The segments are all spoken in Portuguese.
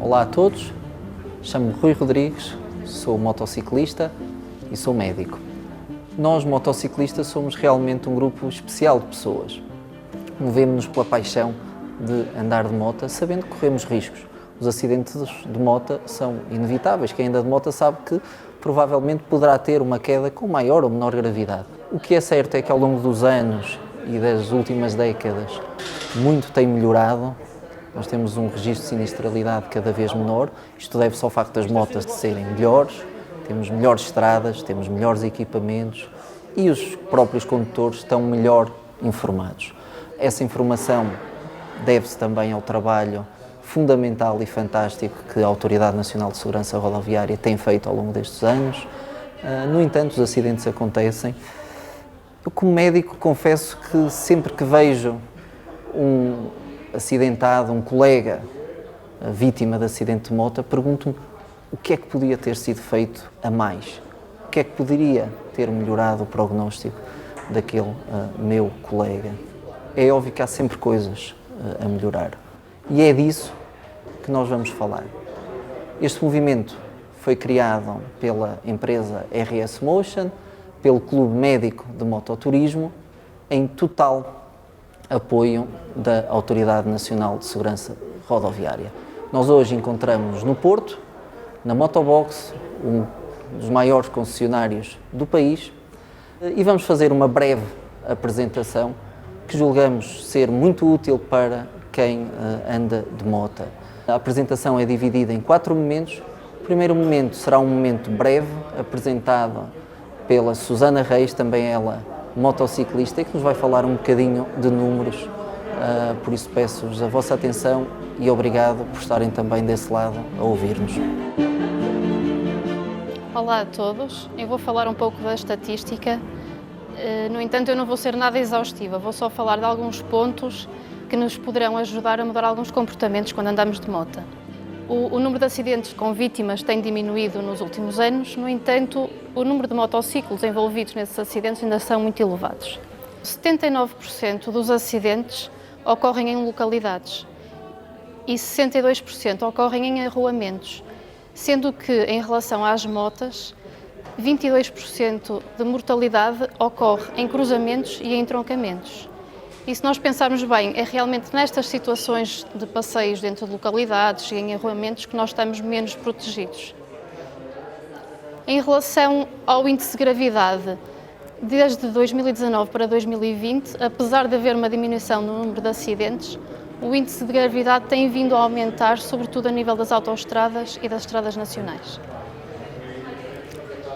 Olá a todos, chamo-me Rui Rodrigues, sou motociclista e sou médico. Nós, motociclistas, somos realmente um grupo especial de pessoas. Movemos-nos pela paixão de andar de moto, sabendo que corremos riscos. Os acidentes de moto são inevitáveis. Quem anda de moto sabe que provavelmente poderá ter uma queda com maior ou menor gravidade. O que é certo é que ao longo dos anos e das últimas décadas muito tem melhorado. Nós temos um registro de sinistralidade cada vez menor. Isto deve-se ao facto das motas de serem melhores, temos melhores estradas, temos melhores equipamentos e os próprios condutores estão melhor informados. Essa informação deve-se também ao trabalho fundamental e fantástico que a Autoridade Nacional de Segurança Rodoviária tem feito ao longo destes anos. No entanto, os acidentes acontecem. Eu, como médico, confesso que sempre que vejo um acidentado, um colega vítima de acidente de moto, pergunto-me o que é que podia ter sido feito a mais? O que é que poderia ter melhorado o prognóstico daquele meu colega? É óbvio que há sempre coisas a melhorar e é disso que nós vamos falar. Este movimento foi criado pela empresa RS Motion, pelo Clube Médico de Mototurismo, em total apoio da Autoridade Nacional de Segurança Rodoviária. Nós hoje encontramos no Porto, na Motobox, um dos maiores concessionários do país, e vamos fazer uma breve apresentação que julgamos ser muito útil para quem anda de moto. A apresentação é dividida em 4 momentos. O primeiro momento será um momento breve, apresentado pela Susana Reis, também ela motociclista, que nos vai falar um bocadinho de números. Por isso peço-vos a vossa atenção e obrigado por estarem também desse lado a ouvir-nos. Olá a todos, eu vou falar um pouco da estatística, no entanto eu não vou ser nada exaustiva, vou só falar de alguns pontos que nos poderão ajudar a mudar alguns comportamentos quando andamos de moto. O número de acidentes com vítimas tem diminuído nos últimos anos, no entanto o número de motociclos envolvidos nesses acidentes ainda são muito elevados. 79% dos acidentes ocorrem em localidades e 62% ocorrem em arruamentos, sendo que, em relação às motas, 22% de mortalidade ocorre em cruzamentos e em entroncamentos. E se nós pensarmos bem, é realmente nestas situações de passeios dentro de localidades e em arruamentos que nós estamos menos protegidos. Em relação ao índice de gravidade, desde 2019 para 2020, apesar de haver uma diminuição no número de acidentes, o índice de gravidade tem vindo a aumentar, sobretudo a nível das autoestradas e das estradas nacionais.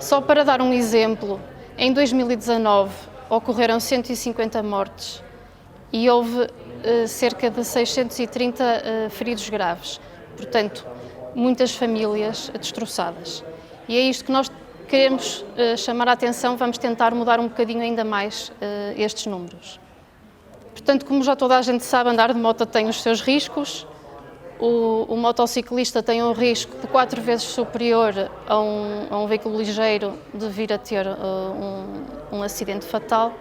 Só para dar um exemplo, em 2019 ocorreram 150 mortes e houve cerca de 630 feridos graves, portanto, muitas famílias destroçadas. E é isto que nós queremos chamar a atenção, vamos tentar mudar um bocadinho ainda mais estes números. Portanto, como já toda a gente sabe, andar de moto tem os seus riscos. O motociclista tem um risco de 4 vezes superior a um veículo ligeiro de vir a ter um acidente fatal.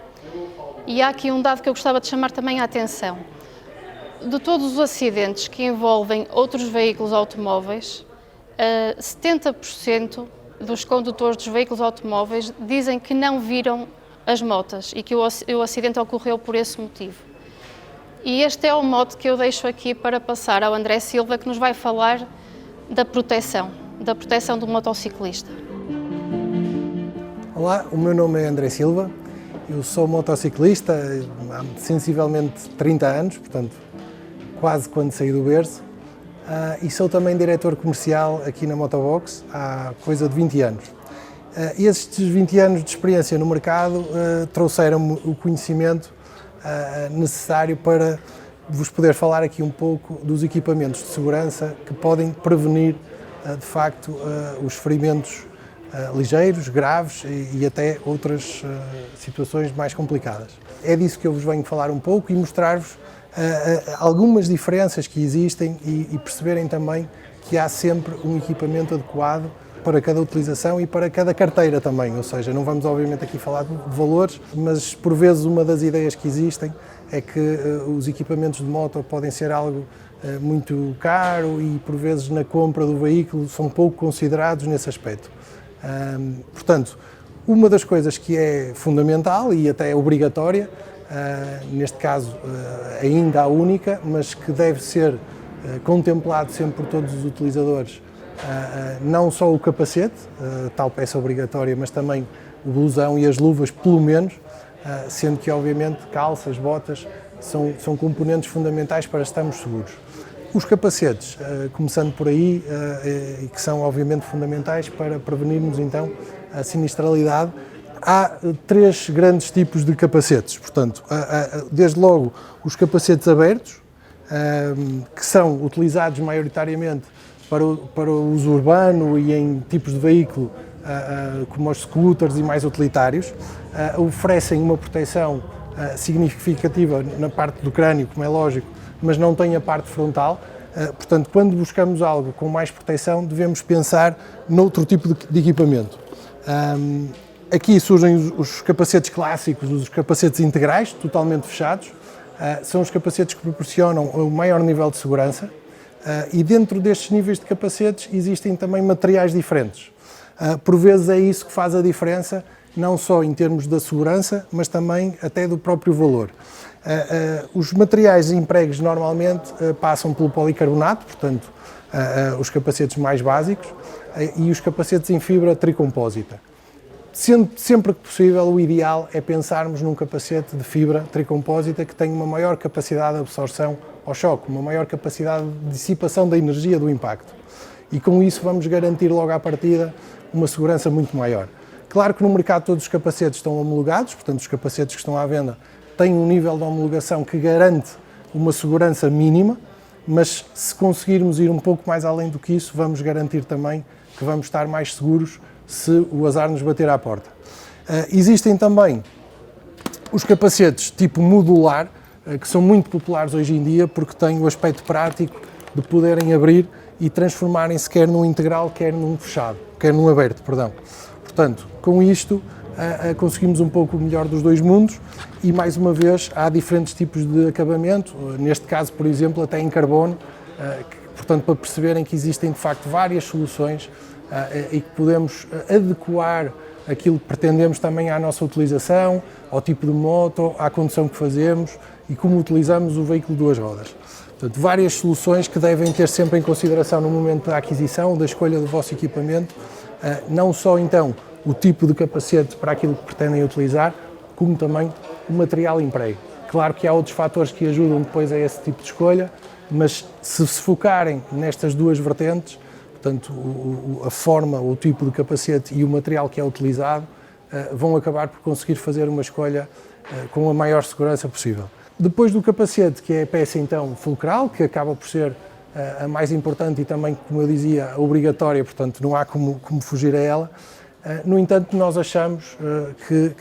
E há aqui um dado que eu gostava de chamar também a atenção. De todos os acidentes que envolvem outros veículos automóveis, 70% dos condutores dos veículos automóveis dizem que não viram as motas e que o acidente ocorreu por esse motivo. E este é o mote que eu deixo aqui para passar ao André Silva, que nos vai falar da proteção do motociclista. Olá, o meu nome é André Silva, eu sou motociclista há sensivelmente 30 anos, portanto, quase quando saí do berço, e sou também diretor comercial aqui na Motobox há coisa de 20 anos. Estes 20 anos de experiência no mercado trouxeram-me o conhecimento necessário para vos poder falar aqui um pouco dos equipamentos de segurança que podem prevenir, de facto, os ferimentos ligeiros, graves e até outras situações mais complicadas. É disso que eu vos venho falar um pouco e mostrar-vos algumas diferenças que existem e perceberem também que há sempre um equipamento adequado para cada utilização e para cada carteira também, ou seja, não vamos obviamente aqui falar de valores, mas por vezes uma das ideias que existem é que os equipamentos de moto podem ser algo muito caro e, por vezes, na compra do veículo são pouco considerados nesse aspecto. Portanto, uma das coisas que é fundamental e até obrigatória, neste caso ainda a única, mas que deve ser contemplado sempre por todos os utilizadores, não só o capacete, tal peça obrigatória, mas também o blusão e as luvas, pelo menos, sendo que, obviamente, calças, botas, são componentes fundamentais para estarmos seguros. Os capacetes, começando por aí, e que são, obviamente, fundamentais para prevenirmos, então, a sinistralidade. Há 3 grandes tipos de capacetes, portanto, desde logo os capacetes abertos, que são utilizados maioritariamente para o uso urbano e em tipos de veículo como os scooters e mais utilitários, oferecem uma proteção significativa na parte do crânio, como é lógico, mas não têm a parte frontal. Portanto, quando buscamos algo com mais proteção, devemos pensar noutro tipo de equipamento. Aqui surgem os capacetes clássicos, os capacetes integrais, totalmente fechados. São os capacetes que proporcionam o maior nível de segurança e dentro destes níveis de capacetes existem também materiais diferentes. Por vezes é isso que faz a diferença, não só em termos da segurança, mas também até do próprio valor. Os materiais empregues normalmente passam pelo policarbonato, portanto, os capacetes mais básicos, e os capacetes em fibra tricompósita. Sempre que possível, o ideal é pensarmos num capacete de fibra tricompósita que tenha uma maior capacidade de absorção ao choque, uma maior capacidade de dissipação da energia do impacto. E com isso vamos garantir logo à partida uma segurança muito maior. Claro que no mercado todos os capacetes estão homologados, portanto os capacetes que estão à venda têm um nível de homologação que garante uma segurança mínima, mas se conseguirmos ir um pouco mais além do que isso, vamos garantir também que vamos estar mais seguros se o azar nos bater à porta. Existem também os capacetes tipo modular, que são muito populares hoje em dia porque têm o aspecto prático de poderem abrir e transformarem-se quer num integral, quer num fechado, quer num aberto, perdão. Portanto, com isto conseguimos um pouco o melhor dos dois mundos e, mais uma vez, há diferentes tipos de acabamento, neste caso, por exemplo, até em carbono, portanto, para perceberem que existem, de facto, várias soluções e que podemos adequar aquilo que pretendemos também à nossa utilização, ao tipo de moto, à condução que fazemos e como utilizamos o veículo de 2 rodas. Portanto, várias soluções que devem ter sempre em consideração no momento da aquisição, da escolha do vosso equipamento, não só então o tipo de capacete para aquilo que pretendem utilizar, como também o material emprego. Claro que há outros fatores que ajudam depois a esse tipo de escolha, mas se focarem nestas 2 vertentes, portanto, a forma, o tipo de capacete e o material que é utilizado, vão acabar por conseguir fazer uma escolha com a maior segurança possível. Depois do capacete, que é a peça então fulcral, que acaba por ser a mais importante e também, como eu dizia, obrigatória, portanto não há como fugir a ela, no entanto nós achamos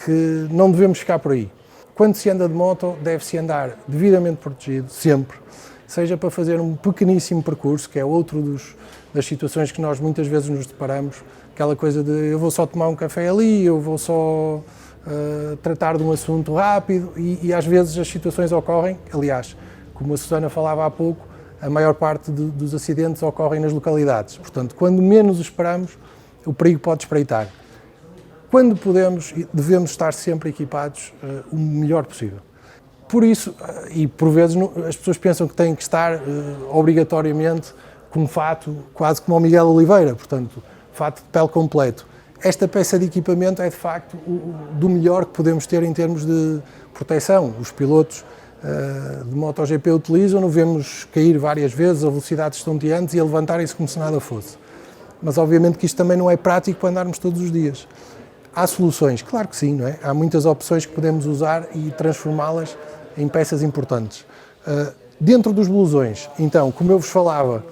que não devemos ficar por aí. Quando se anda de moto, deve-se andar devidamente protegido, sempre, seja para fazer um pequeníssimo percurso, que é outro das situações que nós muitas vezes nos deparamos, aquela coisa de eu vou só tomar um café ali, eu vou só tratar de um assunto rápido e às vezes as situações ocorrem, aliás, como a Susana falava há pouco, a maior parte dos acidentes ocorrem nas localidades, portanto, quando menos esperamos, o perigo pode espreitar. Quando podemos, devemos estar sempre equipados o melhor possível. Por isso, e por vezes as pessoas pensam que têm que estar obrigatoriamente com um fato quase como o Miguel Oliveira, portanto, fato de pele completo. Esta peça de equipamento é de facto do melhor que podemos ter em termos de proteção. Os pilotos de MotoGP utilizam-no, vemos cair várias vezes a velocidades estonteantes e a levantarem-se como se nada fosse. Mas obviamente que isto também não é prático para andarmos todos os dias. Há soluções? Claro que sim, não é? Há muitas opções que podemos usar e transformá-las em peças importantes. Dentro dos blusões, então, como eu vos falava,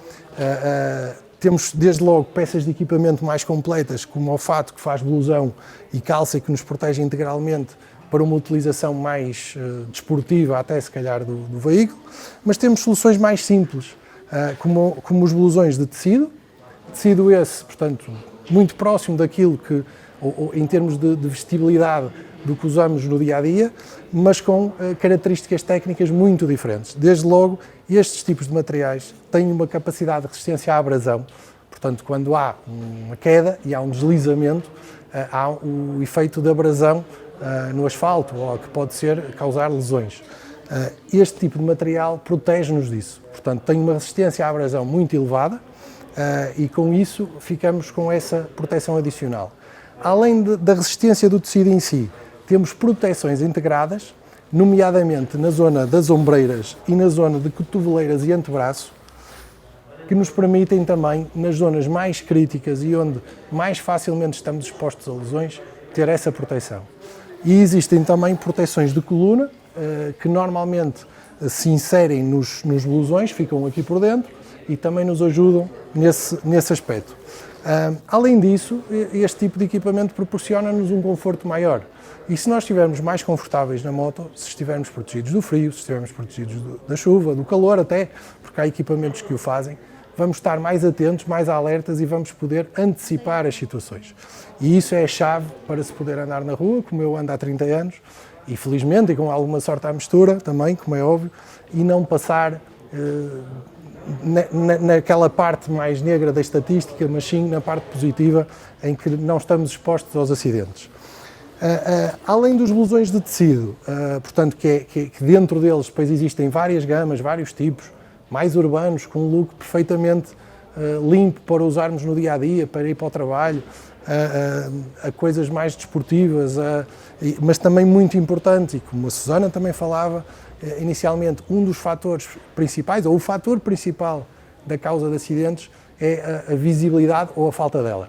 temos desde logo peças de equipamento mais completas, como o fato que faz blusão e calça que nos protege integralmente para uma utilização mais desportiva, até se calhar do veículo, mas temos soluções mais simples, como os blusões de tecido esse, portanto, muito próximo daquilo que, em termos de vestibilidade, do que usamos no dia-a-dia, mas com características técnicas muito diferentes. Desde logo, estes tipos de materiais têm uma capacidade de resistência à abrasão. Portanto, quando há uma queda e há um deslizamento, há o efeito de abrasão no asfalto, ou que pode causar lesões. Este tipo de material protege-nos disso. Portanto, tem uma resistência à abrasão muito elevada e com isso ficamos com essa proteção adicional. Além da resistência do tecido em si, temos proteções integradas, nomeadamente na zona das ombreiras e na zona de cotoveleiras e antebraço, que nos permitem também, nas zonas mais críticas e onde mais facilmente estamos expostos a lesões, ter essa proteção. E existem também proteções de coluna, que normalmente se inserem nos blusões, ficam aqui por dentro e também nos ajudam nesse aspecto. Além disso, este tipo de equipamento proporciona-nos um conforto maior. E se nós estivermos mais confortáveis na moto, se estivermos protegidos do frio, se estivermos protegidos da chuva, do calor até, porque há equipamentos que o fazem, vamos estar mais atentos, mais alertas e vamos poder antecipar as situações. E isso é a chave para se poder andar na rua, como eu ando há 30 anos, e felizmente, e com alguma sorte à mistura também, como é óbvio, e não passar naquela parte mais negra da estatística, mas sim na parte positiva, em que não estamos expostos aos acidentes. Além dos blusões de tecido, portanto, que dentro deles depois existem várias gamas, vários tipos, mais urbanos, com um look perfeitamente limpo para usarmos no dia-a-dia, para ir para o trabalho, a coisas mais desportivas, mas também muito importante, e como a Susana também falava, inicialmente, um dos fatores principais, ou o fator principal da causa de acidentes, é a visibilidade ou a falta dela.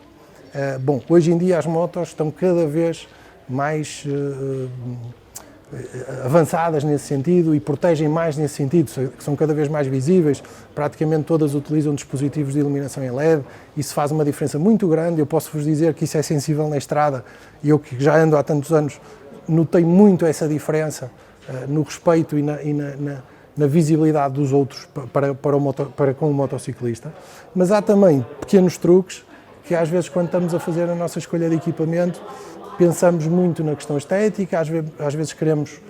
Bom, hoje em dia as motos estão cada vez mais avançadas nesse sentido e protegem mais nesse sentido, que são cada vez mais visíveis, praticamente todas utilizam dispositivos de iluminação em LED, isso faz uma diferença muito grande. Eu posso vos dizer que isso é sensível na estrada, e eu que já ando há tantos anos, notei muito essa diferença no respeito e na visibilidade dos outros para com o motociclista. Mas há também pequenos truques que às vezes, quando estamos a fazer a nossa escolha de equipamento, pensamos muito na questão estética, às vezes queremos...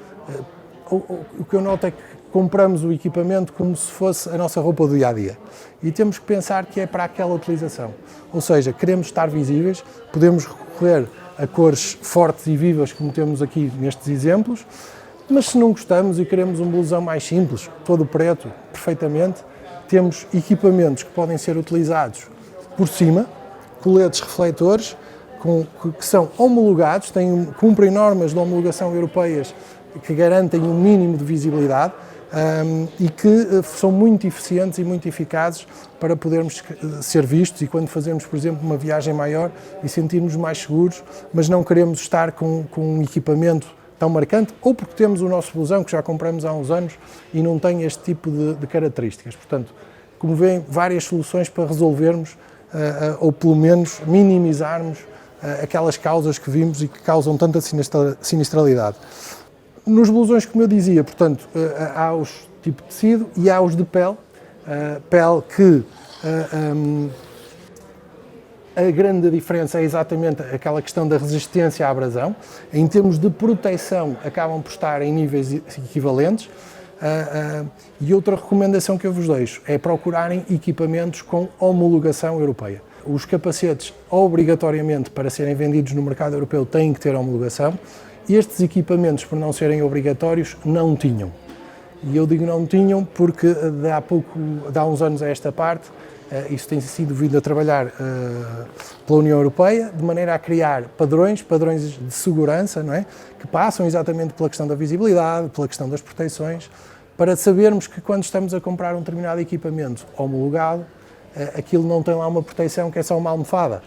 O que eu noto é que compramos o equipamento como se fosse a nossa roupa do dia-a-dia. E temos que pensar que é para aquela utilização. Ou seja, queremos estar visíveis, podemos recorrer a cores fortes e vivas, como temos aqui nestes exemplos, mas se não gostamos e queremos um blusão mais simples, todo preto, perfeitamente, temos equipamentos que podem ser utilizados por cima, coletes refletores, que são homologados, cumprem normas de homologação europeias que garantem um mínimo de visibilidade e que são muito eficientes e muito eficazes para podermos ser vistos, e quando fazemos, por exemplo, uma viagem maior e sentirmos mais seguros, mas não queremos estar com um equipamento tão marcante, ou porque temos o nosso blusão que já compramos há uns anos e não tem este tipo de características. Portanto, como veem, várias soluções para resolvermos ou pelo menos minimizarmos aquelas causas que vimos e que causam tanta sinistralidade. Nos blusões, como eu dizia, portanto, há os tipo de tecido e há os de pele, pele que a grande diferença é exatamente aquela questão da resistência à abrasão. Em termos de proteção, acabam por estar em níveis equivalentes. E outra recomendação que eu vos deixo é procurarem equipamentos com homologação europeia. Os capacetes, obrigatoriamente, para serem vendidos no mercado europeu, têm que ter homologação. Estes equipamentos, por não serem obrigatórios, não tinham. E eu digo não tinham porque de há uns anos a esta parte, isso tem sido vindo a trabalhar pela União Europeia, de maneira a criar padrões de segurança, não é? Que passam exatamente pela questão da visibilidade, pela questão das proteções, para sabermos que quando estamos a comprar um determinado equipamento homologado, aquilo não tem lá uma proteção que é só uma almofada.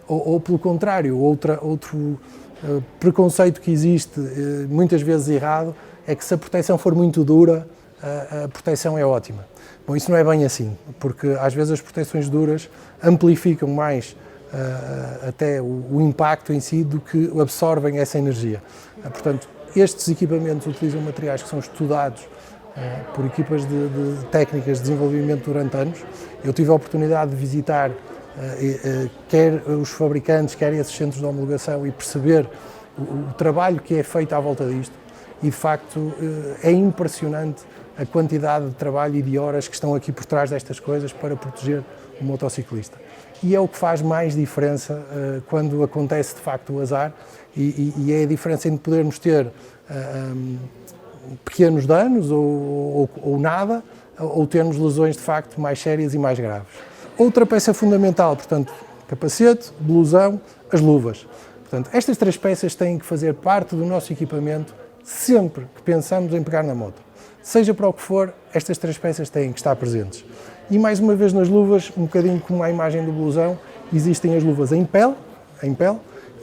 Ou pelo contrário, outro preconceito que existe, muitas vezes errado, é que se a proteção for muito dura, a proteção é ótima. Bom, isso não é bem assim, porque às vezes as proteções duras amplificam mais até o impacto em si do que absorvem essa energia. Portanto, estes equipamentos utilizam materiais que são estudados por equipas de técnicas de desenvolvimento durante anos. Eu tive a oportunidade de visitar quer os fabricantes, quer esses centros de homologação e perceber o trabalho que é feito à volta disto e, de facto, é impressionante a quantidade de trabalho e de horas que estão aqui por trás destas coisas para proteger o motociclista. E é o que faz mais diferença quando acontece, de facto, o azar e é a diferença entre podermos ter pequenos danos ou nada, ou termos lesões, de facto, mais sérias e mais graves. Outra peça fundamental, portanto, capacete, blusão, as luvas. Portanto, estas 3 peças têm que fazer parte do nosso equipamento sempre que pensamos em pegar na moto. Seja para o que for, estas 3 peças têm que estar presentes. E mais uma vez nas luvas, um bocadinho como a imagem do blusão, existem as luvas em pele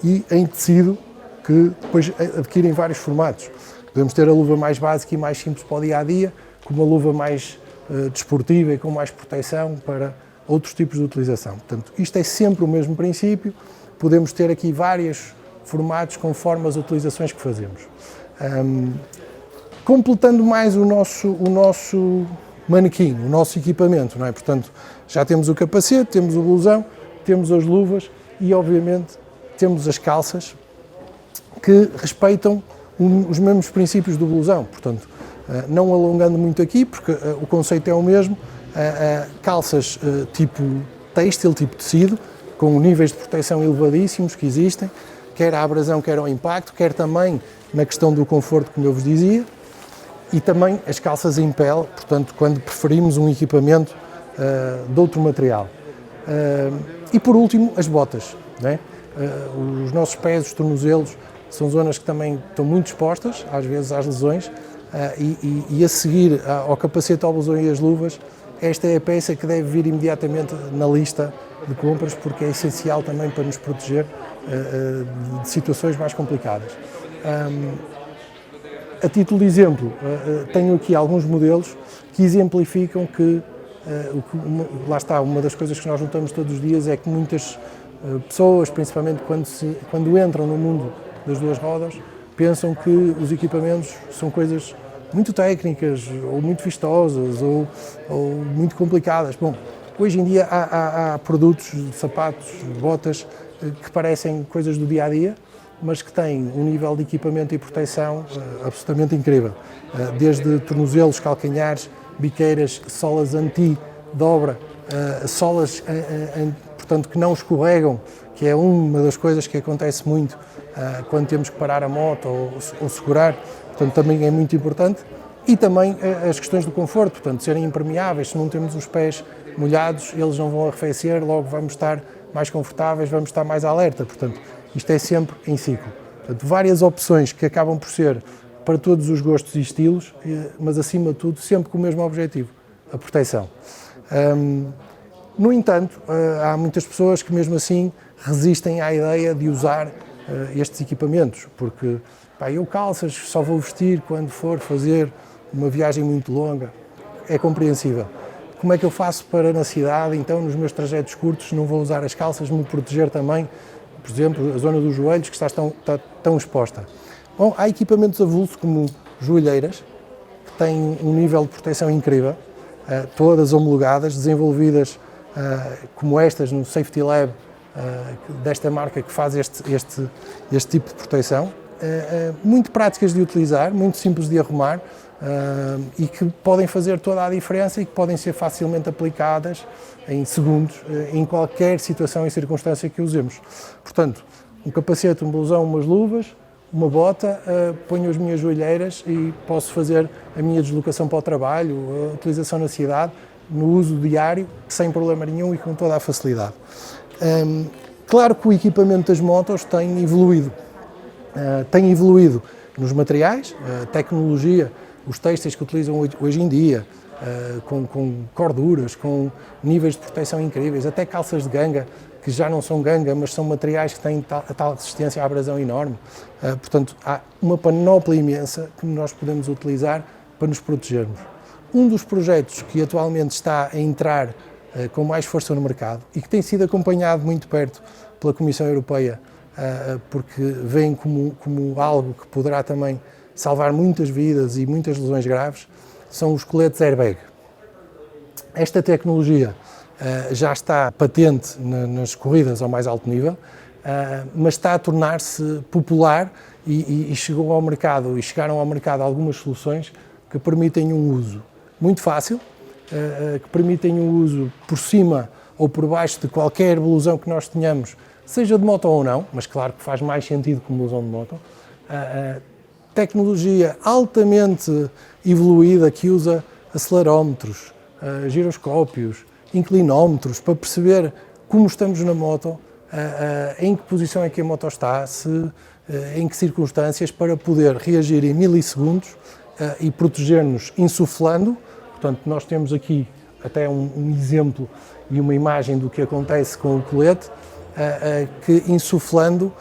e em tecido, que depois adquirem vários formatos. Podemos ter a luva mais básica e mais simples para o dia-a-dia, com uma luva mais desportiva e com mais proteção para outros tipos de utilização. Portanto, isto é sempre o mesmo princípio, podemos ter aqui vários formatos conforme as utilizações que fazemos. Completando mais o nosso manequim, o nosso equipamento, não é? Portanto, já temos o capacete, temos o blusão, temos as luvas e, obviamente, temos as calças que respeitam os mesmos princípios do blusão. Portanto, não alongando muito aqui, porque o conceito é o mesmo, calças tipo têxtil, tipo tecido, com níveis de proteção elevadíssimos que existem, quer à abrasão, quer ao impacto, quer também na questão do conforto, como eu vos dizia, e também as calças em pele, portanto, quando preferimos um equipamento de outro material. E por último, as botas, não é? Os nossos pés, os tornozelos, são zonas que também estão muito expostas, às vezes, às lesões, e a seguir ao capacete, ao blusão e às luvas, esta é a peça que deve vir imediatamente na lista de compras, porque é essencial também para nos proteger de situações mais complicadas. A título de exemplo, tenho aqui alguns modelos que exemplificam que, lá está, uma das coisas que nós notamos todos os dias é que muitas pessoas, principalmente quando entram no mundo das duas rodas, pensam que os equipamentos são coisas muito técnicas, ou muito vistosas, ou muito complicadas. Bom, hoje em dia há produtos, sapatos, botas, que parecem coisas do dia-a-dia, mas que têm um nível de equipamento e proteção absolutamente incrível. Desde tornozelos, calcanhares, biqueiras, solas anti-dobra, solas, portanto, que não escorregam, que é uma das coisas que acontece muito quando temos que parar a moto ou segurar, portanto, também é muito importante. E também as questões do conforto, portanto, serem impermeáveis, se não temos os pés molhados, eles não vão arrefecer, logo vamos estar mais confortáveis, vamos estar mais alerta, portanto, isto é sempre em ciclo. Portanto, várias opções que acabam por ser para todos os gostos e estilos, mas acima de tudo sempre com o mesmo objetivo, a proteção. No entanto, há muitas pessoas que mesmo assim resistem à ideia de usar estes equipamentos, porque eu calças só vou vestir quando for fazer uma viagem muito longa, é compreensível. Como é que eu faço para na cidade, então nos meus trajetos curtos, não vou usar as calças, me proteger também, por exemplo, a zona dos joelhos que está tão exposta? Bom, há equipamentos avulsos como joelheiras, que têm um nível de proteção incrível, todas homologadas, desenvolvidas como estas no Safety Lab desta marca que faz este tipo de proteção, muito práticas de utilizar, muito simples de arrumar e que podem fazer toda a diferença e que podem ser facilmente aplicadas em segundos em qualquer situação e circunstância que usemos. Portanto, um capacete, um blusão, umas luvas, uma bota, ponho as minhas joelheiras e posso fazer a minha deslocação para o trabalho, a utilização na cidade, no uso diário, sem problema nenhum e com toda a facilidade. Claro que o equipamento das motos tem evoluído nos materiais, a tecnologia, os têxteis que utilizam hoje em dia, com corduras, com níveis de proteção incríveis, até calças de ganga, que já não são ganga, mas são materiais que têm a tal resistência à abrasão enorme. Portanto, há uma panóplia imensa que nós podemos utilizar para nos protegermos. Um dos projetos que atualmente está a entrar com mais força no mercado e que tem sido acompanhado muito perto pela Comissão Europeia, porque vem como algo que poderá também salvar muitas vidas e muitas lesões graves, são os coletes airbag. Esta tecnologia já está patente nas corridas ao mais alto nível, mas está a tornar-se popular e chegou ao mercado, e chegaram ao mercado algumas soluções que permitem um uso muito fácil, que permitem um uso por cima ou por baixo de qualquer blusão que nós tenhamos, seja de moto ou não, mas claro que faz mais sentido como blusão de moto. Tecnologia altamente evoluída que usa acelerómetros, giroscópios, inclinómetros, para perceber como estamos na moto, em que posição é que a moto está, em que circunstâncias, para poder reagir em milissegundos e proteger-nos insuflando. Portanto, nós temos aqui até um exemplo e uma imagem do que acontece com o colete, que insuflando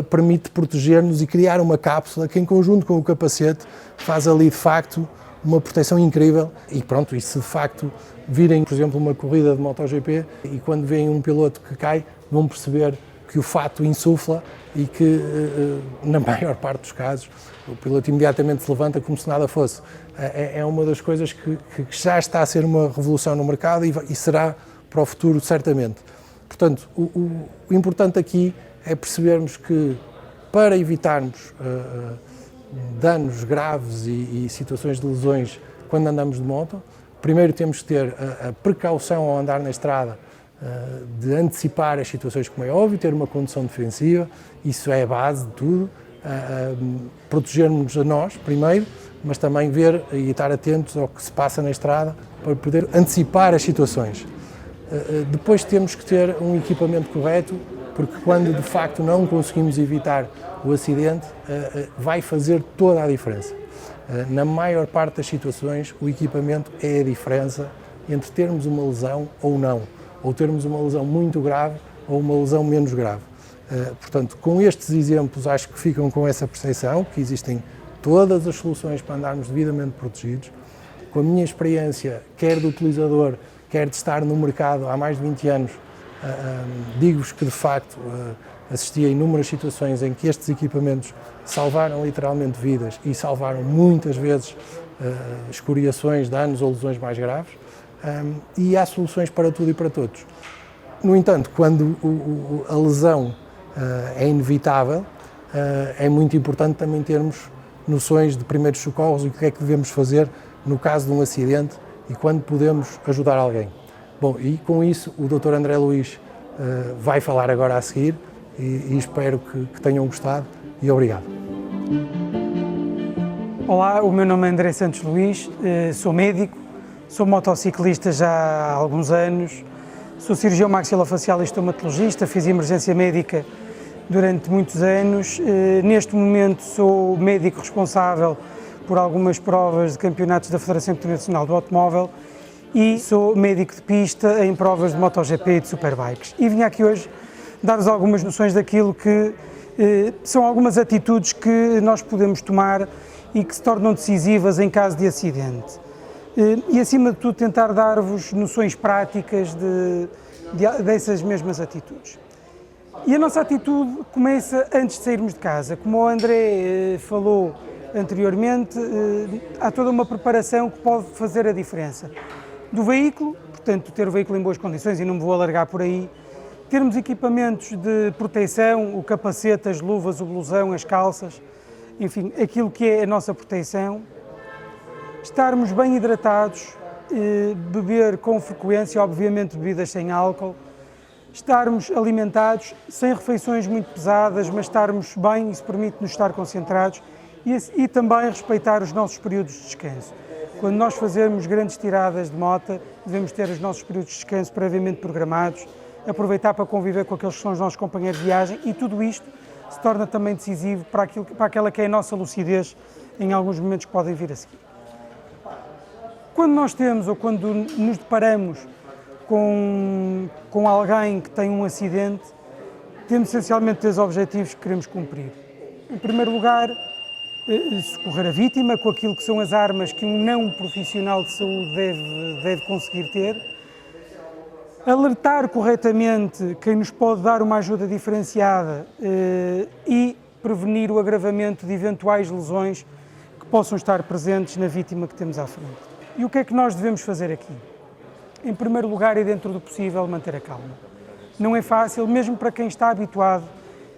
permite proteger-nos e criar uma cápsula que, em conjunto com o capacete, faz ali de facto uma proteção incrível. E pronto, e se de facto virem, por exemplo, uma corrida de MotoGP e quando veem um piloto que cai, vão perceber que o fato insufla e que, na maior parte dos casos, o piloto imediatamente se levanta como se nada fosse. É uma das coisas que já está a ser uma revolução no mercado e será para o futuro, certamente. Portanto, o importante aqui é percebermos que, para evitarmos danos graves e situações de lesões quando andamos de moto, primeiro temos que ter a precaução ao andar na estrada de antecipar as situações, como é óbvio, ter uma condução defensiva, isso é a base de tudo, protegermos a nós primeiro, mas também ver e estar atentos ao que se passa na estrada para poder antecipar as situações. Depois temos que ter um equipamento correto, porque quando de facto não conseguimos evitar o acidente, vai fazer toda a diferença. Na maior parte das situações, o equipamento é a diferença entre termos uma lesão ou não, ou termos uma lesão muito grave ou uma lesão menos grave. Portanto, com estes exemplos, acho que ficam com essa percepção que existem todas as soluções para andarmos devidamente protegidos. Com a minha experiência, quer do utilizador, quer de estar no mercado há mais de 20 anos, digo-vos que de facto assisti a inúmeras situações em que estes equipamentos salvaram literalmente vidas e salvaram muitas vezes escoriações, danos ou lesões mais graves, e há soluções para tudo e para todos. No entanto, quando a lesão é inevitável, é muito importante também termos noções de primeiros socorros e o que é que devemos fazer no caso de um acidente e quando podemos ajudar alguém. Bom, e com isso o Dr. André Luís vai falar agora a seguir e espero que tenham gostado e obrigado. Olá, o meu nome é André Santos Luís, sou médico, sou motociclista já há alguns anos, sou cirurgião maxilofacial e estomatologista, fiz emergência médica durante muitos anos. Neste momento sou médico responsável por algumas provas de campeonatos da Federação Internacional do Automóvel e sou médico de pista em provas de MotoGP e de Superbikes. E vim aqui hoje dar-vos algumas noções daquilo que são algumas atitudes que nós podemos tomar e que se tornam decisivas em caso de acidente. E, acima de tudo, tentar dar-vos noções práticas dessas mesmas atitudes. E a nossa atitude começa antes de sairmos de casa. Como o André falou anteriormente, há toda uma preparação que pode fazer a diferença. Do veículo, portanto, ter o veículo em boas condições, e não me vou alargar por aí, termos equipamentos de proteção, o capacete, as luvas, o blusão, as calças, enfim, aquilo que é a nossa proteção, estarmos bem hidratados, beber com frequência, obviamente bebidas sem álcool, estarmos alimentados, sem refeições muito pesadas, mas estarmos bem, isso permite-nos estar concentrados e também respeitar os nossos períodos de descanso. Quando nós fazemos grandes tiradas de moto, devemos ter os nossos períodos de descanso previamente programados, aproveitar para conviver com aqueles que são os nossos companheiros de viagem e tudo isto se torna também decisivo para aquela que é a nossa lucidez em alguns momentos que podem vir a seguir. Quando nós temos ou quando nos deparamos com alguém que tem um acidente, temos essencialmente três objetivos que queremos cumprir. Em primeiro lugar, socorrer a vítima com aquilo que são as armas que um não profissional de saúde deve conseguir ter, alertar corretamente quem nos pode dar uma ajuda diferenciada e prevenir o agravamento de eventuais lesões que possam estar presentes na vítima que temos à frente. E o que é que nós devemos fazer aqui? Em primeiro lugar, e dentro do possível, manter a calma. Não é fácil, mesmo para quem está habituado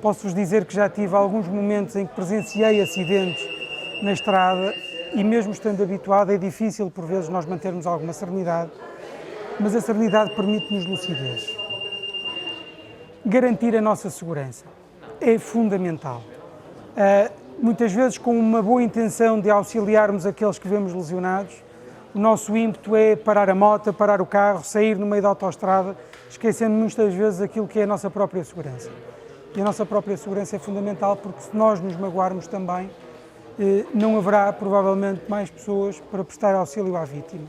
Posso-vos dizer que já tive alguns momentos em que presenciei acidentes na estrada e mesmo estando habituado é difícil por vezes nós mantermos alguma serenidade, mas a serenidade permite-nos lucidez. Garantir a nossa segurança é fundamental. Muitas vezes com uma boa intenção de auxiliarmos aqueles que vemos lesionados, o nosso ímpeto é parar a moto, parar o carro, sair no meio da autoestrada, esquecendo muitas vezes aquilo que é a nossa própria segurança. E a nossa própria segurança é fundamental porque se nós nos magoarmos também, não haverá provavelmente mais pessoas para prestar auxílio à vítima.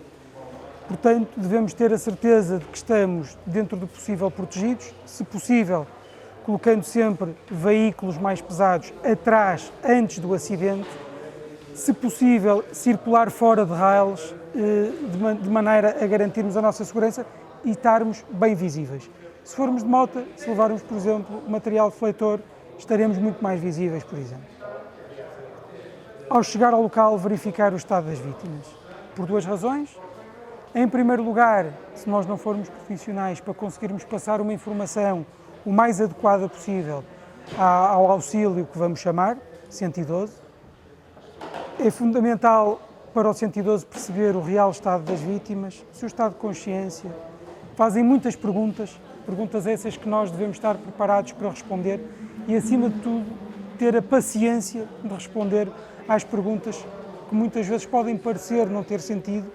Portanto, devemos ter a certeza de que estamos, dentro do possível, protegidos, se possível, colocando sempre veículos mais pesados atrás, antes do acidente, se possível, circular fora de rails, de maneira a garantirmos a nossa segurança e estarmos bem visíveis. Se formos de moto, se levarmos, por exemplo, material defletor, estaremos muito mais visíveis, por exemplo. Ao chegar ao local, verificar o estado das vítimas. Por duas razões. Em primeiro lugar, se nós não formos profissionais, para conseguirmos passar uma informação o mais adequada possível ao auxílio que vamos chamar, 112. É fundamental para o 112 perceber o real estado das vítimas, o seu estado de consciência. Fazem muitas perguntas essas que nós devemos estar preparados para responder e, acima de tudo, ter a paciência de responder às perguntas que muitas vezes podem parecer não ter sentido,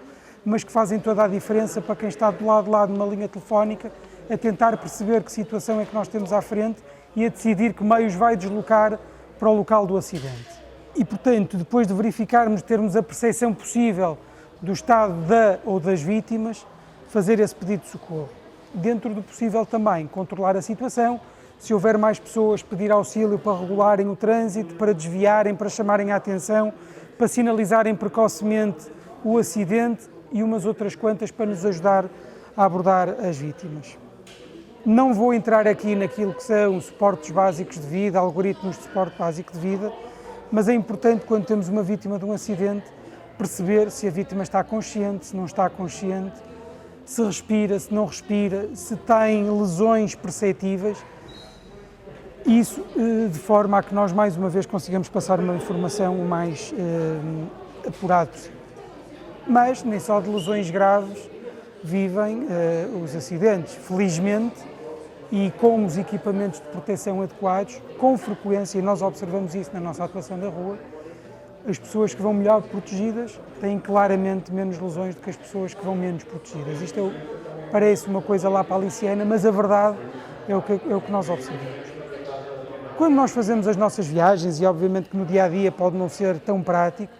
mas que fazem toda a diferença para quem está do lado de lá numa linha telefónica a tentar perceber que situação é que nós temos à frente e a decidir que meios vai deslocar para o local do acidente. E, portanto, depois de verificarmos, termos a percepção possível do estado da ou das vítimas, fazer esse pedido de socorro. Dentro do possível também, controlar a situação, se houver mais pessoas, pedir auxílio para regularem o trânsito, para desviarem, para chamarem a atenção, para sinalizarem precocemente o acidente e umas outras quantas para nos ajudar a abordar as vítimas. Não vou entrar aqui naquilo que são suportes básicos de vida, algoritmos de suporte básico de vida, mas é importante, quando temos uma vítima de um acidente, perceber se a vítima está consciente, se não está consciente, se respira, se não respira, se tem lesões perceptíveis. Isso de forma a que nós, mais uma vez, consigamos passar uma informação o mais apurada possível. Mas nem só de lesões graves vivem os acidentes. Felizmente, e com os equipamentos de proteção adequados, com frequência, e nós observamos isso na nossa atuação na rua, as pessoas que vão melhor protegidas têm claramente menos lesões do que as pessoas que vão menos protegidas. Isto parece uma coisa lá paliciana, mas a verdade é o que nós observamos. Quando nós fazemos as nossas viagens, e obviamente que no dia-a-dia pode não ser tão prático,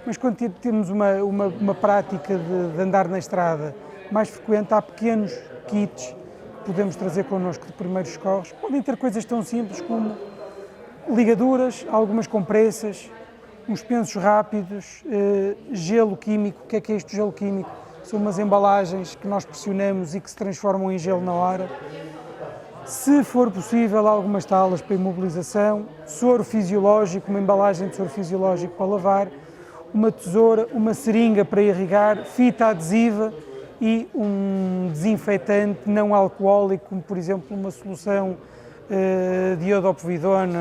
mas quando temos uma prática de andar na estrada mais frequente, há pequenos kits que podemos trazer connosco de primeiros socorros. Podem ter coisas tão simples como ligaduras, algumas compressas, uns pensos rápidos, gelo químico. O que é isto, gelo químico? São umas embalagens que nós pressionamos e que se transformam em gelo na hora. Se for possível, algumas talas para imobilização, soro fisiológico, uma embalagem de soro fisiológico para lavar, uma tesoura, uma seringa para irrigar, fita adesiva e um desinfetante não alcoólico, como por exemplo uma solução de iodopovidona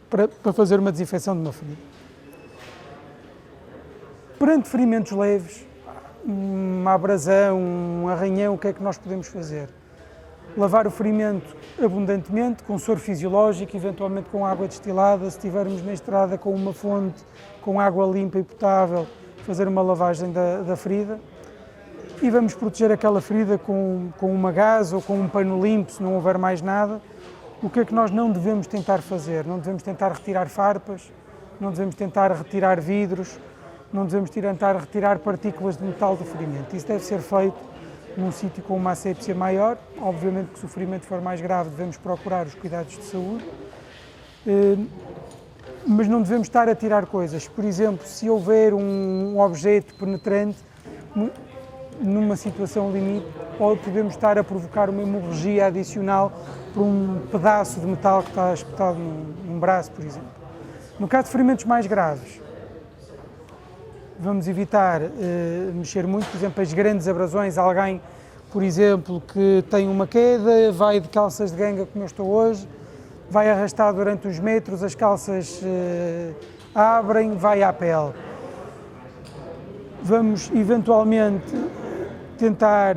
para fazer uma desinfecção de uma ferida. Perante ferimentos leves, uma abrasão, um arranhão, o que é que nós podemos fazer? Lavar o ferimento abundantemente, com soro fisiológico, eventualmente com água destilada, se estivermos na estrada com uma fonte, com água limpa e potável, fazer uma lavagem da ferida. E vamos proteger aquela ferida com uma gasa ou com um pano limpo, se não houver mais nada. O que é que nós não devemos tentar fazer? Não devemos tentar retirar farpas, não devemos tentar retirar vidros, não devemos tentar retirar partículas de metal do ferimento. Isso deve ser feito num sítio com uma asepsia maior. Obviamente que se o ferimento for mais grave devemos procurar os cuidados de saúde, mas não devemos estar a tirar coisas. Por exemplo, se houver um objeto penetrante numa situação limite, ou podemos estar a provocar uma hemorragia adicional por um pedaço de metal que está espetado num braço, por exemplo. No caso de ferimentos mais graves, vamos evitar mexer muito, por exemplo, as grandes abrasões, alguém por exemplo, que tem uma queda, vai de calças de ganga como eu estou hoje, vai arrastar durante uns metros, as calças abrem, vai à pele. Vamos eventualmente tentar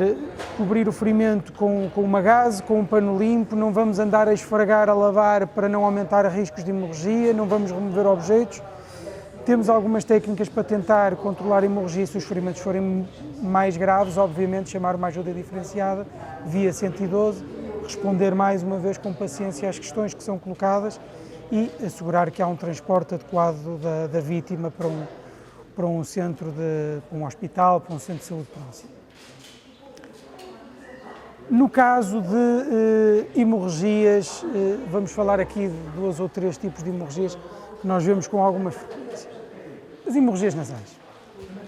cobrir o ferimento com uma gaze, com um pano limpo, não vamos andar a esfregar, a lavar para não aumentar riscos de hemorragia, não vamos remover objetos. Temos algumas técnicas para tentar controlar a hemorragia se os ferimentos forem mais graves, obviamente chamar uma ajuda diferenciada via 112, responder mais uma vez com paciência às questões que são colocadas e assegurar que há um transporte adequado da vítima para um centro, para um hospital, para um centro de saúde próximo. No caso de hemorragias, vamos falar aqui de 2 ou 3 tipos de hemorragias que nós vemos com alguma frequência. As hemorragias nasais.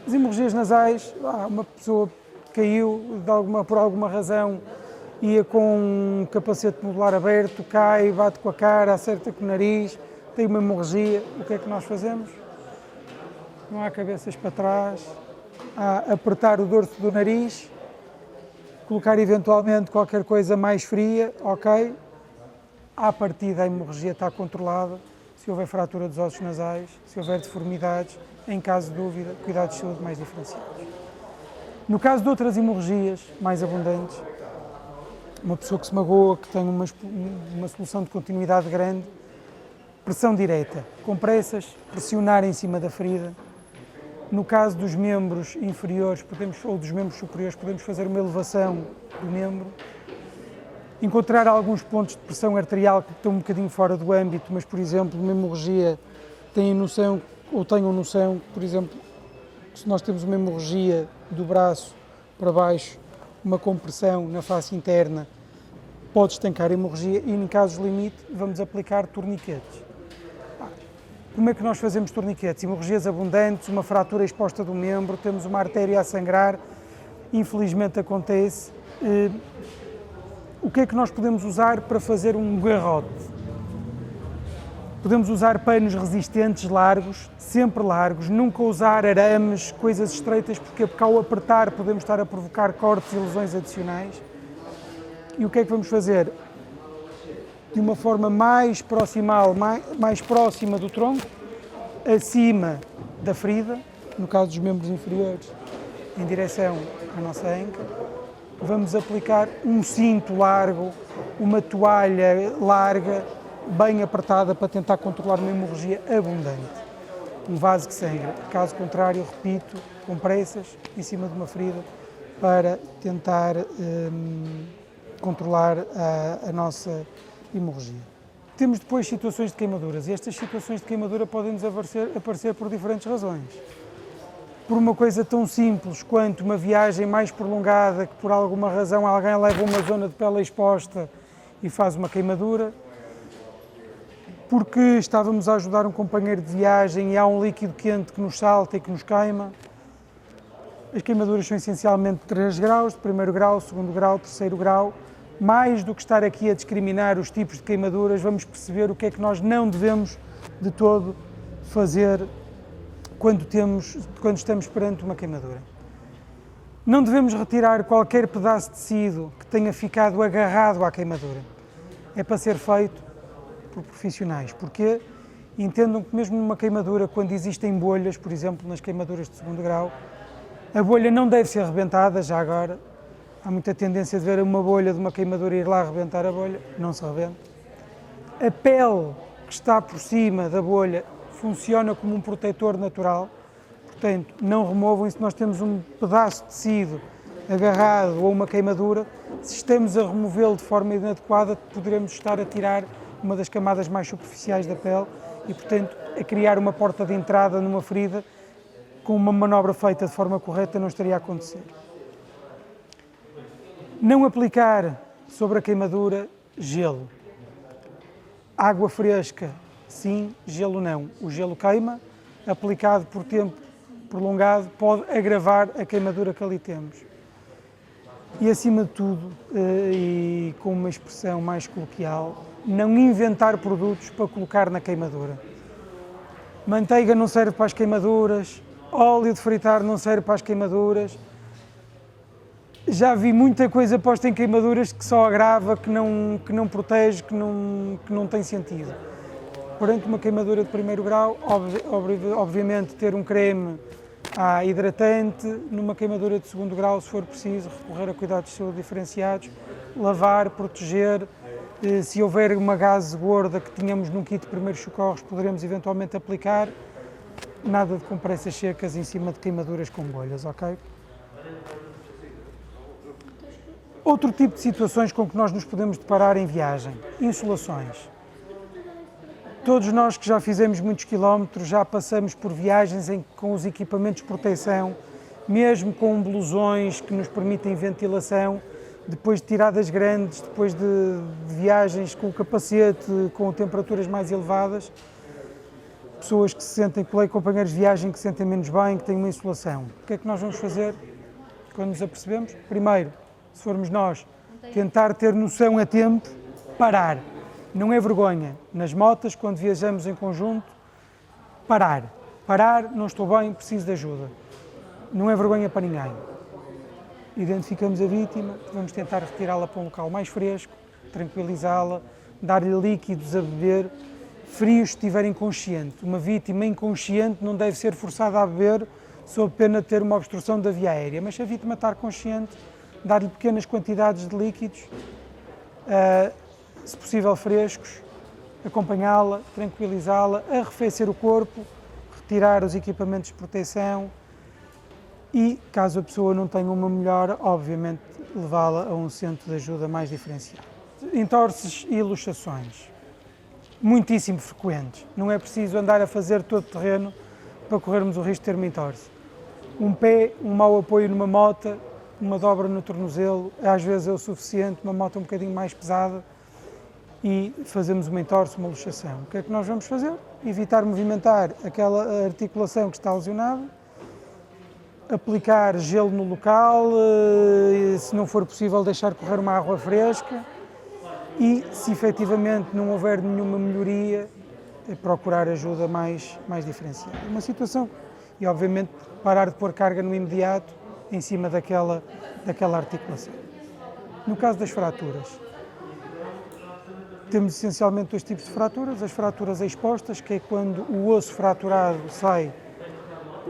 As hemorragias nasais, uma pessoa caiu por alguma razão, ia com um capacete modular aberto, cai, bate com a cara, acerta com o nariz, tem uma hemorragia, o que é que nós fazemos? Não há cabeças para trás, há apertar o dorso do nariz, colocar eventualmente qualquer coisa mais fria, ok? À partida a hemorragia está controlada, se houver fratura dos ossos nasais, se houver deformidades, em caso de dúvida, cuidados de saúde mais diferenciados. No caso de outras hemorragias mais abundantes, uma pessoa que se magoa, que tem uma solução de continuidade grande, pressão direta, compressas, pressionar em cima da ferida. No caso dos membros inferiores ou dos membros superiores, podemos fazer uma elevação do membro, encontrar alguns pontos de pressão arterial que estão um bocadinho fora do âmbito, mas, por exemplo, uma hemorragia tenham noção, por exemplo, se nós temos uma hemorragia do braço para baixo, uma compressão na face interna, pode estancar a hemorragia e, em casos limite, vamos aplicar torniquetes. Como é que nós fazemos torniquetes? Hemorragias abundantes, uma fratura exposta do membro, temos uma artéria a sangrar, infelizmente acontece. O que é que nós podemos usar para fazer um garrote? Podemos usar panos resistentes largos, sempre largos, nunca usar arames, coisas estreitas, porque ao apertar podemos estar a provocar cortes e lesões adicionais. E o que é que vamos fazer? De uma forma mais proximal, mais próxima do tronco, acima da ferida, no caso dos membros inferiores, em direção à nossa anca. Vamos aplicar um cinto largo, uma toalha larga, bem apertada para tentar controlar uma hemorragia abundante. Um vaso que sangra. Caso contrário, repito, compressas em cima de uma ferida para tentar controlar a nossa hemorragia. Temos depois situações de queimaduras e estas situações de queimadura podem-nos aparecer por diferentes razões. Por uma coisa tão simples quanto uma viagem mais prolongada, que por alguma razão alguém leva uma zona de pele exposta e faz uma queimadura, porque estávamos a ajudar um companheiro de viagem e há um líquido quente que nos salta e que nos queima. As queimaduras são essencialmente de 3 graus, de 1º grau, 2º grau, 3º grau. Mais do que estar aqui a discriminar os tipos de queimaduras, vamos perceber o que é que nós não devemos de todo fazer quando estamos perante uma queimadura. Não devemos retirar qualquer pedaço de tecido que tenha ficado agarrado à queimadura. É para ser feito por profissionais, porque entendam que mesmo numa queimadura, quando existem bolhas, por exemplo, nas queimaduras de 2º grau, a bolha não deve ser rebentada, já agora. Há muita tendência de ver uma bolha de uma queimadura e ir lá arrebentar a bolha, não se rebenta. A pele que está por cima da bolha funciona como um protetor natural, portanto, não removam, e se nós temos um pedaço de tecido agarrado ou uma queimadura, se estamos a removê-lo de forma inadequada, poderemos estar a tirar uma das camadas mais superficiais da pele e, portanto, a criar uma porta de entrada numa ferida, com uma manobra feita de forma correta, não estaria a acontecer. Não aplicar sobre a queimadura gelo. Água fresca, sim, gelo não. O gelo queima, aplicado por tempo prolongado, pode agravar a queimadura que ali temos. E, acima de tudo, e com uma expressão mais coloquial, não inventar produtos para colocar na queimadura. Manteiga não serve para as queimaduras, óleo de fritar não serve para as queimaduras. Já vi muita coisa posta em queimaduras que só agrava, que não protege, que não tem sentido. Perante uma queimadura de primeiro grau, obviamente ter um creme hidratante, numa queimadura de segundo grau, se for preciso, recorrer a cuidados de saúde diferenciados, lavar, proteger. Se houver uma gase gorda que tínhamos num kit de primeiros socorros, poderemos eventualmente aplicar. Nada de compressas secas em cima de queimaduras com bolhas, ok? Outro tipo de situações com que nós nos podemos deparar em viagem, insolações. Todos nós que já fizemos muitos quilómetros, já passamos por viagens com os equipamentos de proteção, mesmo com blusões que nos permitem ventilação, depois de tiradas grandes, depois de viagens com o capacete, com temperaturas mais elevadas, pessoas que se sentem, companheiros de viagem que se sentem menos bem, que têm uma insolação. O que é que nós vamos fazer quando nos apercebemos? Primeiro, se formos nós, tentar ter noção a tempo, parar. Não é vergonha. Nas motas, quando viajamos em conjunto, parar. Parar, não estou bem, preciso de ajuda. Não é vergonha para ninguém. Identificamos a vítima, vamos tentar retirá-la para um local mais fresco, tranquilizá-la, dar-lhe líquidos a beber, frios se estiver inconsciente. Uma vítima inconsciente não deve ser forçada a beber sob pena de ter uma obstrução da via aérea, mas se a vítima estar consciente, dar-lhe pequenas quantidades de líquidos, se possível frescos, acompanhá-la, tranquilizá-la, arrefecer o corpo, retirar os equipamentos de proteção e, caso a pessoa não tenha uma melhora, obviamente levá-la a um centro de ajuda mais diferenciado. Entorces e luxações, muitíssimo frequentes. Não é preciso andar a fazer todo o terreno para corrermos o risco de ter uma entorse. Um pé, um mau apoio numa moto, uma dobra no tornozelo, às vezes é o suficiente, uma moto um bocadinho mais pesada e fazemos uma entorse, uma luxação. O que é que nós vamos fazer? Evitar movimentar aquela articulação que está lesionada, aplicar gelo no local, se não for possível deixar correr uma água fresca e, se efetivamente não houver nenhuma melhoria, procurar ajuda mais diferenciada. Uma situação, e obviamente parar de pôr carga no imediato em cima daquela articulação. No caso das fraturas, temos essencialmente dois tipos de fraturas, as fraturas expostas, que é quando o osso fraturado sai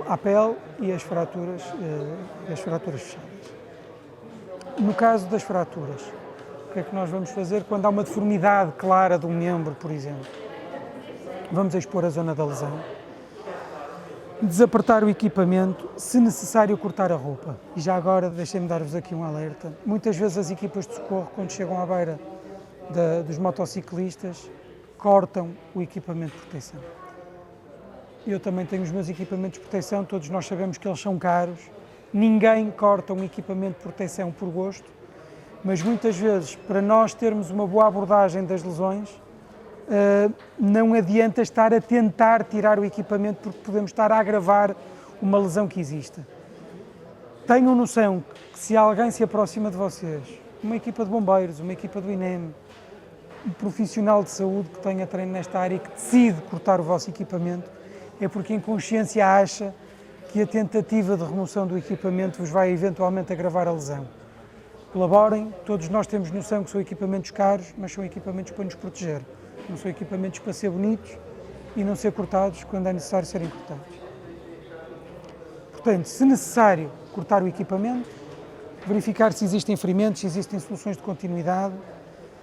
à pele, e as fraturas fechadas. No caso das fraturas, o que é que nós vamos fazer quando há uma deformidade clara de um membro, por exemplo? Vamos expor a zona da lesão, desapertar o equipamento, se necessário cortar a roupa. E já agora deixem-me dar-vos aqui um alerta. Muitas vezes as equipas de socorro, quando chegam à beira dos motociclistas, cortam o equipamento de proteção. Eu também tenho os meus equipamentos de proteção, todos nós sabemos que eles são caros, ninguém corta um equipamento de proteção por gosto, mas muitas vezes, para nós termos uma boa abordagem das lesões, não adianta estar a tentar tirar o equipamento, porque podemos estar a agravar uma lesão que exista. Tenham noção que se alguém se aproxima de vocês, uma equipa de bombeiros, uma equipa do INEM, um profissional de saúde que tenha treino nesta área e que decide cortar o vosso equipamento, é porque em consciência acha que a tentativa de remoção do equipamento vos vai eventualmente agravar a lesão. Colaborem, todos nós temos noção que são equipamentos caros, mas são equipamentos para nos proteger. Não são equipamentos para ser bonitos e não ser cortados quando é necessário serem cortados. Portanto, se necessário cortar o equipamento, verificar se existem ferimentos, se existem soluções de continuidade,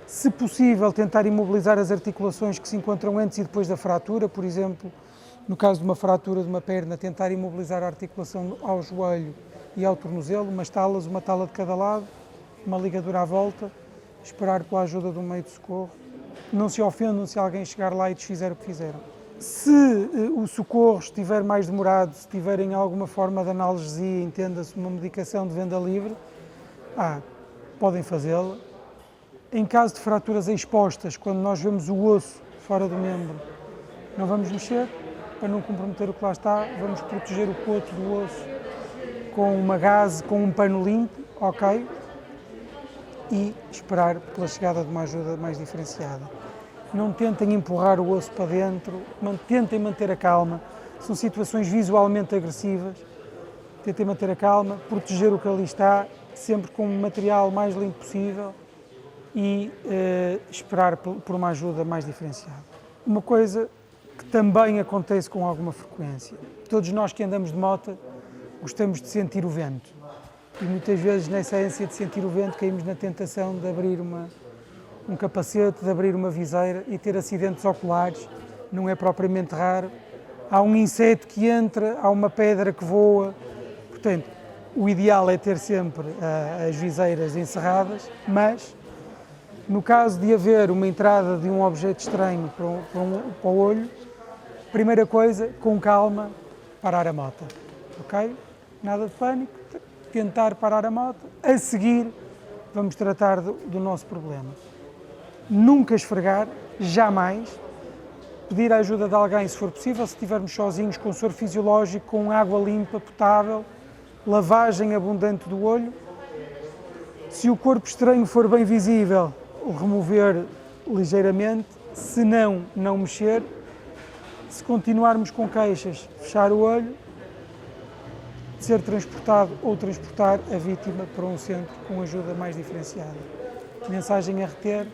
se possível tentar imobilizar as articulações que se encontram antes e depois da fratura, por exemplo, no caso de uma fratura de uma perna, tentar imobilizar a articulação ao joelho e ao tornozelo, umas talas, uma tala de cada lado, uma ligadura à volta, esperar pela ajuda de um meio de socorro. Não se ofendam se alguém chegar lá e desfizer o que fizeram. Se o socorro estiver mais demorado, se tiverem alguma forma de analgesia, entenda-se uma medicação de venda livre, podem fazê-la. Em caso de fraturas expostas, quando nós vemos o osso fora do membro, não vamos mexer, para não comprometer o que lá está, vamos proteger o coto do osso com uma gaze, com um pano limpo, ok? E esperar pela chegada de uma ajuda mais diferenciada. Não tentem empurrar o osso para dentro, tentem manter a calma, são situações visualmente agressivas, tentem manter a calma, proteger o que ali está sempre com o material mais limpo possível e esperar por uma ajuda mais diferenciada. Uma coisa que também acontece com alguma frequência. Todos nós que andamos de moto gostamos de sentir o vento e muitas vezes nessa ânsia de sentir o vento caímos na tentação de abrir um capacete, de abrir uma viseira e ter acidentes oculares. Não é propriamente raro. Há um inseto que entra, há uma pedra que voa. Portanto, o ideal é ter sempre as viseiras encerradas, mas no caso de haver uma entrada de um objeto estranho para o olho, primeira coisa, com calma, parar a moto, ok? Nada de pânico, tentar parar a moto. A seguir, vamos tratar do nosso problema. Nunca esfregar, jamais. Pedir a ajuda de alguém, se for possível, se estivermos sozinhos, com soro fisiológico, com água limpa, potável, lavagem abundante do olho. Se o corpo estranho for bem visível, remover ligeiramente, se não, não mexer. Se continuarmos com queixas, fechar o olho, ser transportado ou transportar a vítima para um centro com ajuda mais diferenciada. Mensagem a reter: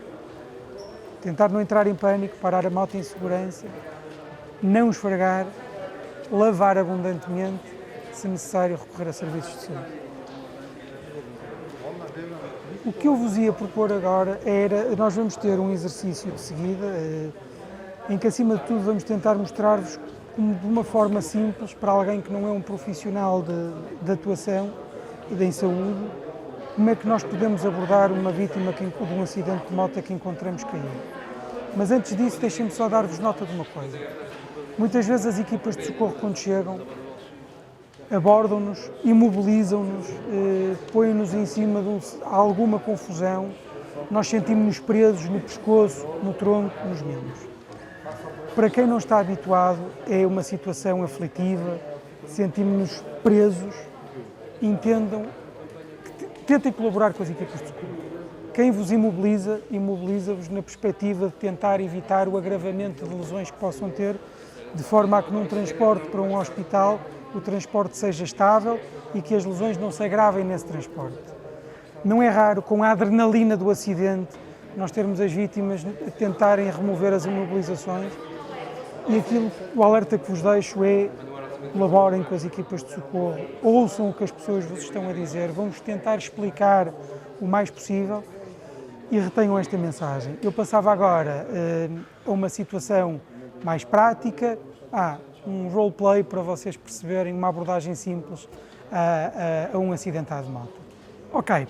tentar não entrar em pânico, parar a moto em segurança, não esfregar, lavar abundantemente, se necessário recorrer a serviços de saúde. O que eu vos ia propor agora era, nós vamos ter um exercício de seguida, em que acima de tudo vamos tentar mostrar-vos de uma forma simples, para alguém que não é um profissional de atuação e de saúde, como é que nós podemos abordar uma vítima de um acidente de moto que encontramos caído. Mas antes disso, deixem-me só dar-vos nota de uma coisa. Muitas vezes as equipas de socorro, quando chegam, abordam-nos, imobilizam-nos, põem-nos em cima de alguma confusão, nós sentimos-nos presos no pescoço, no tronco, nos membros. Para quem não está habituado, é uma situação aflitiva, sentimos-nos presos, entendam, tentem colaborar com as equipas de socorro. Quem vos imobiliza, imobiliza-vos na perspectiva de tentar evitar o agravamento de lesões que possam ter, de forma a que num transporte para um hospital o transporte seja estável e que as lesões não se agravem nesse transporte. Não é raro, com a adrenalina do acidente, nós termos as vítimas a tentarem remover as imobilizações e o alerta que vos deixo é: colaborem com as equipas de socorro, ouçam o que as pessoas vos estão a dizer, vamos tentar explicar o mais possível e retenham esta mensagem. Eu passava agora a uma situação mais prática, um roleplay para vocês perceberem uma abordagem simples a um acidentado de moto. Ok,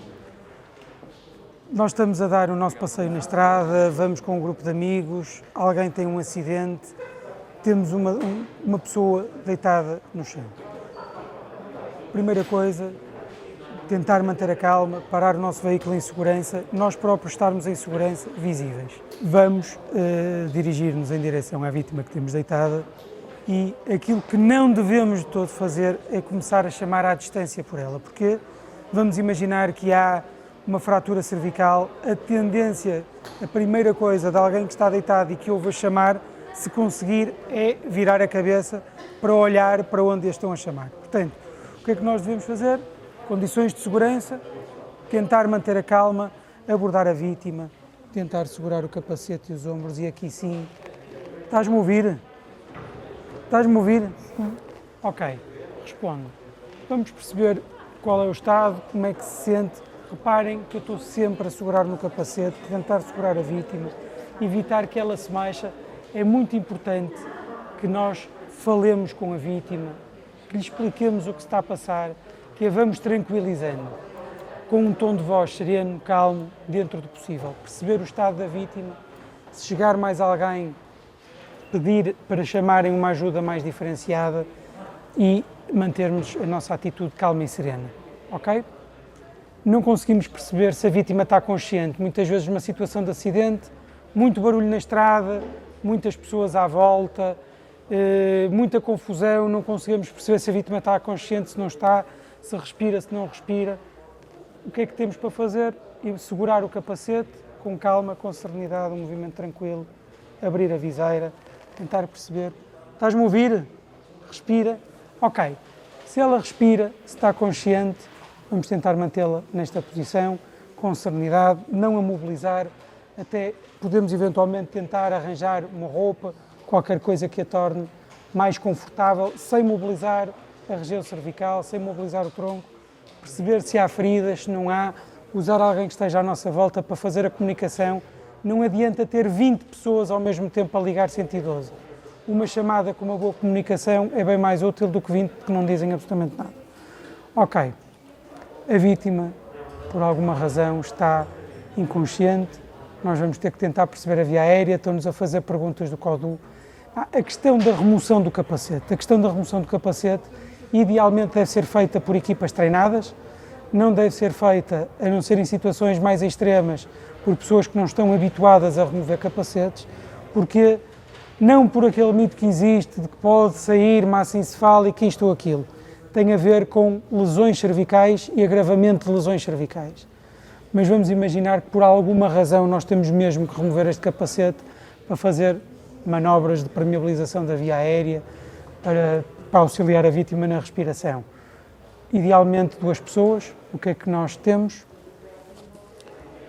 nós estamos a dar o nosso passeio na estrada, vamos com um grupo de amigos, alguém tem um acidente, temos uma pessoa deitada no chão. Primeira coisa, tentar manter a calma, parar o nosso veículo em segurança, nós próprios estarmos em segurança, visíveis. Vamos dirigir-nos em direção à vítima que temos deitada e aquilo que não devemos de todo fazer é começar a chamar à distância por ela, porque vamos imaginar que há uma fratura cervical, a tendência, a primeira coisa de alguém que está deitado e que ouve a chamar, se conseguir, é virar a cabeça para olhar para onde a estão a chamar. Portanto, o que é que nós devemos fazer? Condições de segurança, tentar manter a calma, abordar a vítima, tentar segurar o capacete e os ombros e aqui sim, estás-me a ouvir? Estás-me a ouvir? Ok, respondo. Vamos perceber qual é o estado, como é que se sente. Reparem que eu estou sempre a segurar no capacete, tentar segurar a vítima, evitar que ela se mexa. É muito importante que nós falemos com a vítima, que lhe expliquemos o que se está a passar, que a vamos tranquilizando, com um tom de voz sereno, calmo, dentro do possível. Perceber o estado da vítima, se chegar mais alguém, pedir para chamarem uma ajuda mais diferenciada e mantermos a nossa atitude calma e serena, ok? Não conseguimos perceber se a vítima está consciente. Muitas vezes numa situação de acidente, muito barulho na estrada, muitas pessoas à volta, muita confusão, não conseguimos perceber se a vítima está consciente, se não está, se respira, se não respira. O que é que temos para fazer? Segurar o capacete com calma, com serenidade, um movimento tranquilo, abrir a viseira, tentar perceber. Estás-me a ouvir? Respira. Ok. Se ela respira, se está consciente, vamos tentar mantê-la nesta posição, com serenidade, não a mobilizar, até podemos eventualmente tentar arranjar uma roupa, qualquer coisa que a torne mais confortável, sem mobilizar a região cervical, sem mobilizar o tronco, perceber se há feridas, se não há, usar alguém que esteja à nossa volta para fazer a comunicação. Não adianta ter 20 pessoas ao mesmo tempo a ligar 112. Uma chamada com uma boa comunicação é bem mais útil do que 20 que não dizem absolutamente nada. Ok, a vítima, por alguma razão, está inconsciente, nós vamos ter que tentar perceber a via aérea, estão-nos a fazer perguntas do CODU. A questão da remoção do capacete. A questão da remoção do capacete, idealmente deve ser feita por equipas treinadas, não deve ser feita, a não ser em situações mais extremas, por pessoas que não estão habituadas a remover capacetes, porque não por aquele mito que existe de que pode sair massa encefálica, isto ou aquilo. Tem a ver com lesões cervicais e agravamento de lesões cervicais. Mas vamos imaginar que por alguma razão nós temos mesmo que remover este capacete para fazer manobras de permeabilização da via aérea, para auxiliar a vítima na respiração. Idealmente 2 pessoas, o que é que nós temos?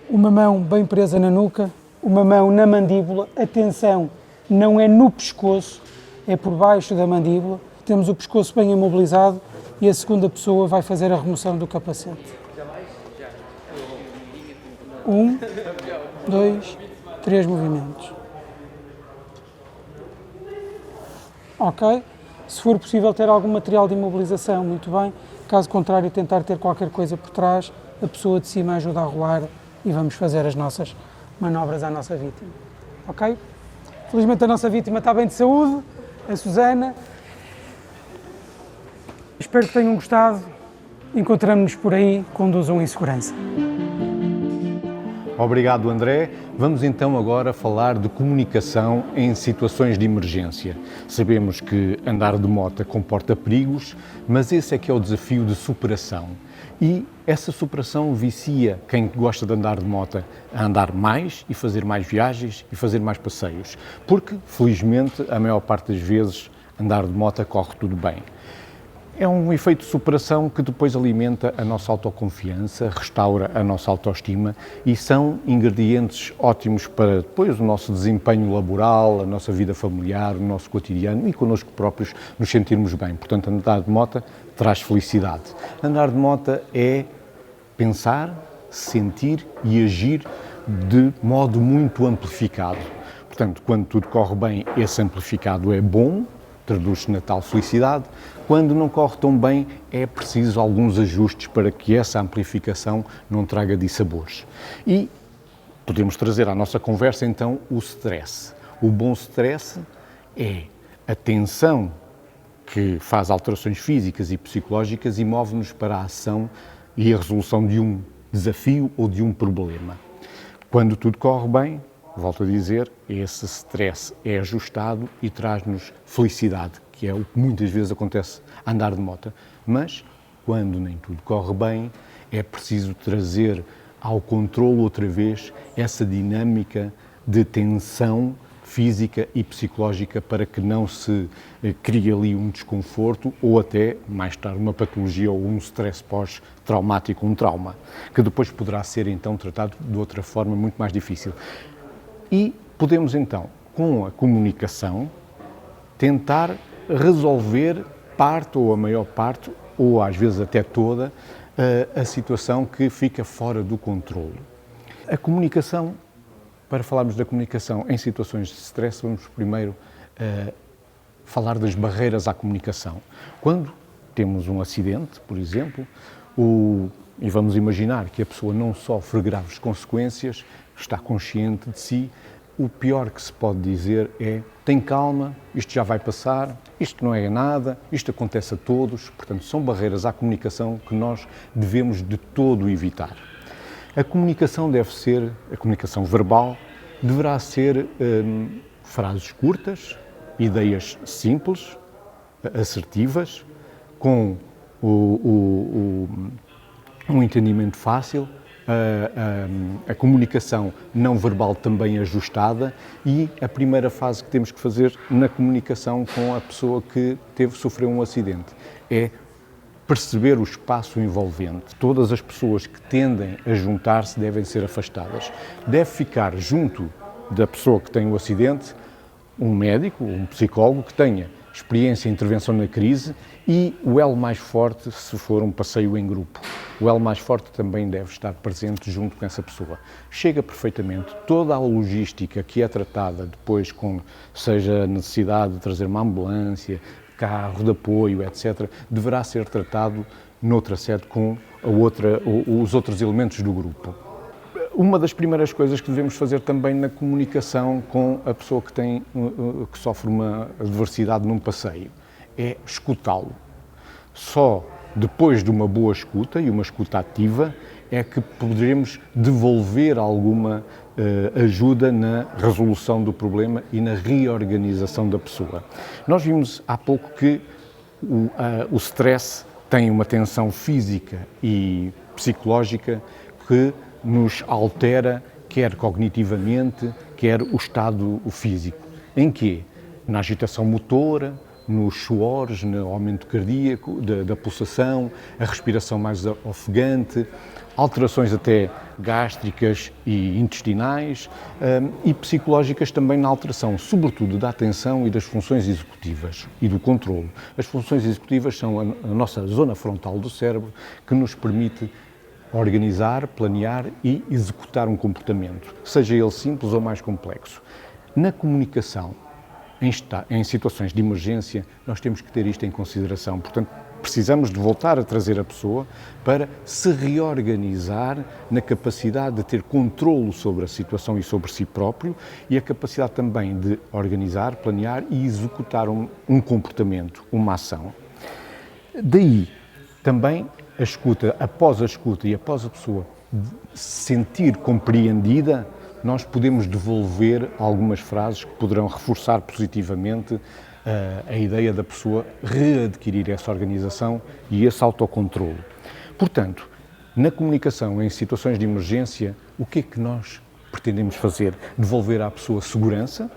Uma mão bem presa na nuca, uma mão na mandíbula, atenção, não é no pescoço, é por baixo da mandíbula, temos o pescoço bem imobilizado e a segunda pessoa vai fazer a remoção do capacete. 1, 2, 3 movimentos. Ok? Se for possível ter algum material de imobilização, muito bem. Caso contrário, tentar ter qualquer coisa por trás, a pessoa de cima ajuda a rolar e vamos fazer as nossas manobras à nossa vítima. Ok? Felizmente a nossa vítima está bem de saúde, a Susana. Espero que tenham gostado. Encontramos-nos por aí, conduzam em segurança. Obrigado, André. Vamos então agora falar de comunicação em situações de emergência. Sabemos que andar de moto comporta perigos, mas esse é que é o desafio de superação. E essa superação vicia quem gosta de andar de moto a andar mais e fazer mais viagens e fazer mais passeios. Porque, felizmente, a maior parte das vezes, andar de moto corre tudo bem. É um efeito de superação que depois alimenta a nossa autoconfiança, restaura a nossa autoestima e são ingredientes ótimos para depois o nosso desempenho laboral, a nossa vida familiar, o nosso cotidiano e connosco próprios nos sentirmos bem. Portanto, andar de moto traz felicidade. Andar de moto é pensar, sentir e agir de modo muito amplificado. Portanto, quando tudo corre bem, esse amplificado é bom, traduz-se na tal felicidade. Quando não corre tão bem, é preciso alguns ajustes para que essa amplificação não traga dissabores. E podemos trazer à nossa conversa, então, o stress. O bom stress é a tensão que faz alterações físicas e psicológicas e move-nos para a ação e a resolução de um desafio ou de um problema. Quando tudo corre bem, volto a dizer, esse stress é ajustado e traz-nos felicidade, que é o que muitas vezes acontece a andar de moto. Mas, quando nem tudo corre bem, é preciso trazer ao controle outra vez essa dinâmica de tensão física e psicológica para que não se crie ali um desconforto ou até, mais tarde, uma patologia ou um stress pós-traumático, um trauma, que depois poderá ser então tratado de outra forma muito mais difícil. E podemos então, com a comunicação, tentar resolver parte ou a maior parte, ou às vezes até toda, a situação que fica fora do controle. A comunicação, para falarmos da comunicação em situações de stress, vamos primeiro falar das barreiras à comunicação. Quando temos um acidente, por exemplo, e vamos imaginar que a pessoa não sofre graves consequências, está consciente de si, o pior que se pode dizer é: tem calma, isto já vai passar, isto não é nada, isto acontece a todos. Portanto, são barreiras à comunicação que nós devemos de todo evitar. A comunicação a comunicação verbal, deverá ser frases curtas, ideias simples, assertivas, com um entendimento fácil, a comunicação não verbal também ajustada e a primeira fase que temos que fazer na comunicação com a pessoa que sofreu um acidente é perceber o espaço envolvente. Todas as pessoas que tendem a juntar-se devem ser afastadas. Deve ficar junto da pessoa que tem o acidente um médico, um psicólogo que tenha experiência em intervenção na crise e o elo mais forte, se for um passeio em grupo. O elo mais forte também deve estar presente junto com essa pessoa. Chega perfeitamente toda a logística que é tratada depois com, seja a necessidade de trazer uma ambulância, carro de apoio, etc., deverá ser tratado noutra sede com os outros elementos do grupo. Uma das primeiras coisas que devemos fazer também na comunicação com a pessoa que sofre uma adversidade num passeio é escutá-lo. Só depois de uma boa escuta e uma escuta ativa é que poderemos devolver alguma ajuda na resolução do problema e na reorganização da pessoa. Nós vimos há pouco que o stress tem uma tensão física e psicológica que nos altera, quer cognitivamente, quer o estado físico. Em quê? Na agitação motora, nos suores, no aumento cardíaco, da pulsação, a respiração mais ofegante, alterações até gástricas e intestinais e psicológicas também na alteração, sobretudo da atenção e das funções executivas e do controlo. As funções executivas são a nossa zona frontal do cérebro que nos permite organizar, planear e executar um comportamento, seja ele simples ou mais complexo. Na comunicação, em situações de emergência, nós temos que ter isto em consideração. Portanto, precisamos de voltar a trazer a pessoa para se reorganizar na capacidade de ter controlo sobre a situação e sobre si próprio e a capacidade também de organizar, planear e executar um comportamento, uma ação. Daí, também, a escuta, após a escuta e após a pessoa se sentir compreendida, nós podemos devolver algumas frases que poderão reforçar positivamente a ideia da pessoa readquirir essa organização e esse autocontrole. Portanto, na comunicação em situações de emergência, o que é que nós pretendemos fazer? Devolver à pessoa segurança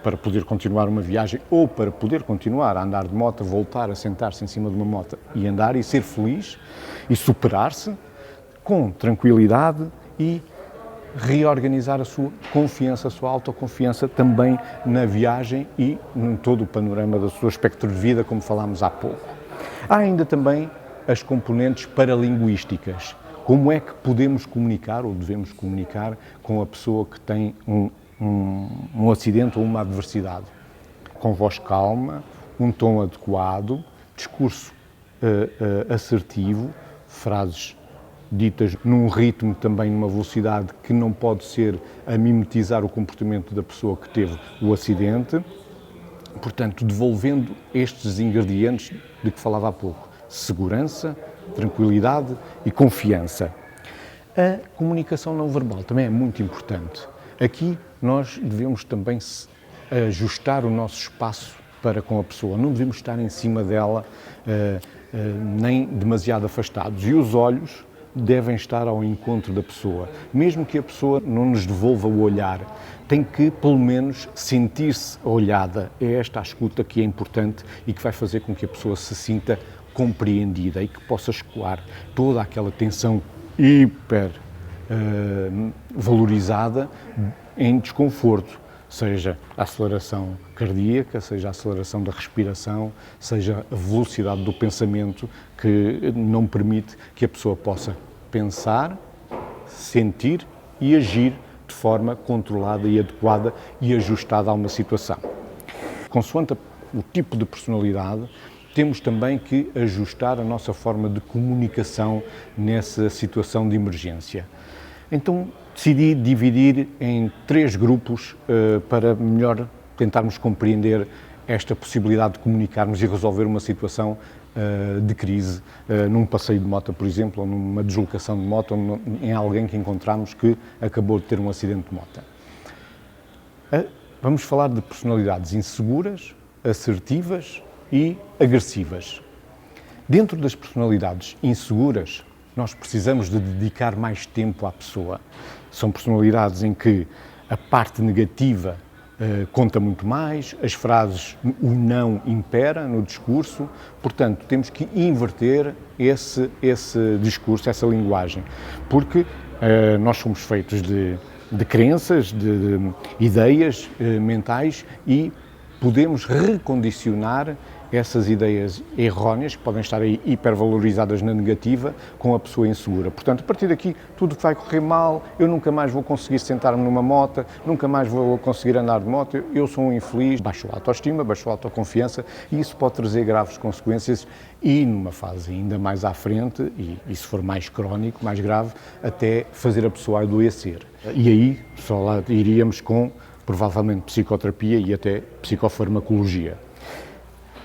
para poder continuar uma viagem ou para poder continuar a andar de moto, voltar a sentar-se em cima de uma moto e andar e ser feliz e superar-se com tranquilidade e reorganizar a sua confiança, a sua autoconfiança também na viagem e em todo o panorama do seu espectro de vida, como falámos há pouco. Há ainda também as componentes paralinguísticas. Como é que podemos comunicar ou devemos comunicar com a pessoa que tem um acidente ou uma adversidade? Com voz calma, um tom adequado, discurso assertivo, frases ditas num ritmo também, numa velocidade que não pode ser a mimetizar o comportamento da pessoa que teve o acidente. Portanto, devolvendo estes ingredientes de que falava há pouco: segurança, tranquilidade e confiança. A comunicação não verbal também é muito importante. Aqui nós devemos também ajustar o nosso espaço para com a pessoa. Não devemos estar em cima dela, nem demasiado afastados. E os olhos devem estar ao encontro da pessoa. Mesmo que a pessoa não nos devolva o olhar, tem que, pelo menos, sentir-se olhada. É esta a escuta que é importante e que vai fazer com que a pessoa se sinta compreendida e que possa escoar toda aquela tensão hiper valorizada em desconforto, seja a aceleração cardíaca, seja a aceleração da respiração, seja a velocidade do pensamento que não permite que a pessoa possa pensar, sentir e agir de forma controlada e adequada e ajustada a uma situação. Consoante o tipo de personalidade, temos também que ajustar a nossa forma de comunicação nessa situação de emergência. Então, decidi dividir em 3 grupos para melhor tentarmos compreender esta possibilidade de comunicarmos e resolver uma situação de crise, num passeio de moto, por exemplo, ou numa deslocação de moto, ou em alguém que encontramos que acabou de ter um acidente de moto. Vamos falar de personalidades inseguras, assertivas e agressivas. Dentro das personalidades inseguras, nós precisamos de dedicar mais tempo à pessoa. São personalidades em que a parte negativa conta muito mais, as frases, o não impera no discurso, portanto, temos que inverter esse discurso, essa linguagem, porque nós somos feitos de crenças, de ideias mentais e podemos recondicionar essas ideias erróneas, que podem estar aí hipervalorizadas na negativa, com a pessoa insegura. Portanto, a partir daqui, tudo vai correr mal, eu nunca mais vou conseguir sentar-me numa moto, nunca mais vou conseguir andar de moto, eu sou um infeliz, baixo a autoestima, baixo a autoconfiança, e isso pode trazer graves consequências e, numa fase ainda mais à frente, e se for mais crónico, mais grave, até fazer a pessoa adoecer. E aí, só lá iríamos com, provavelmente, psicoterapia e até psicofarmacologia.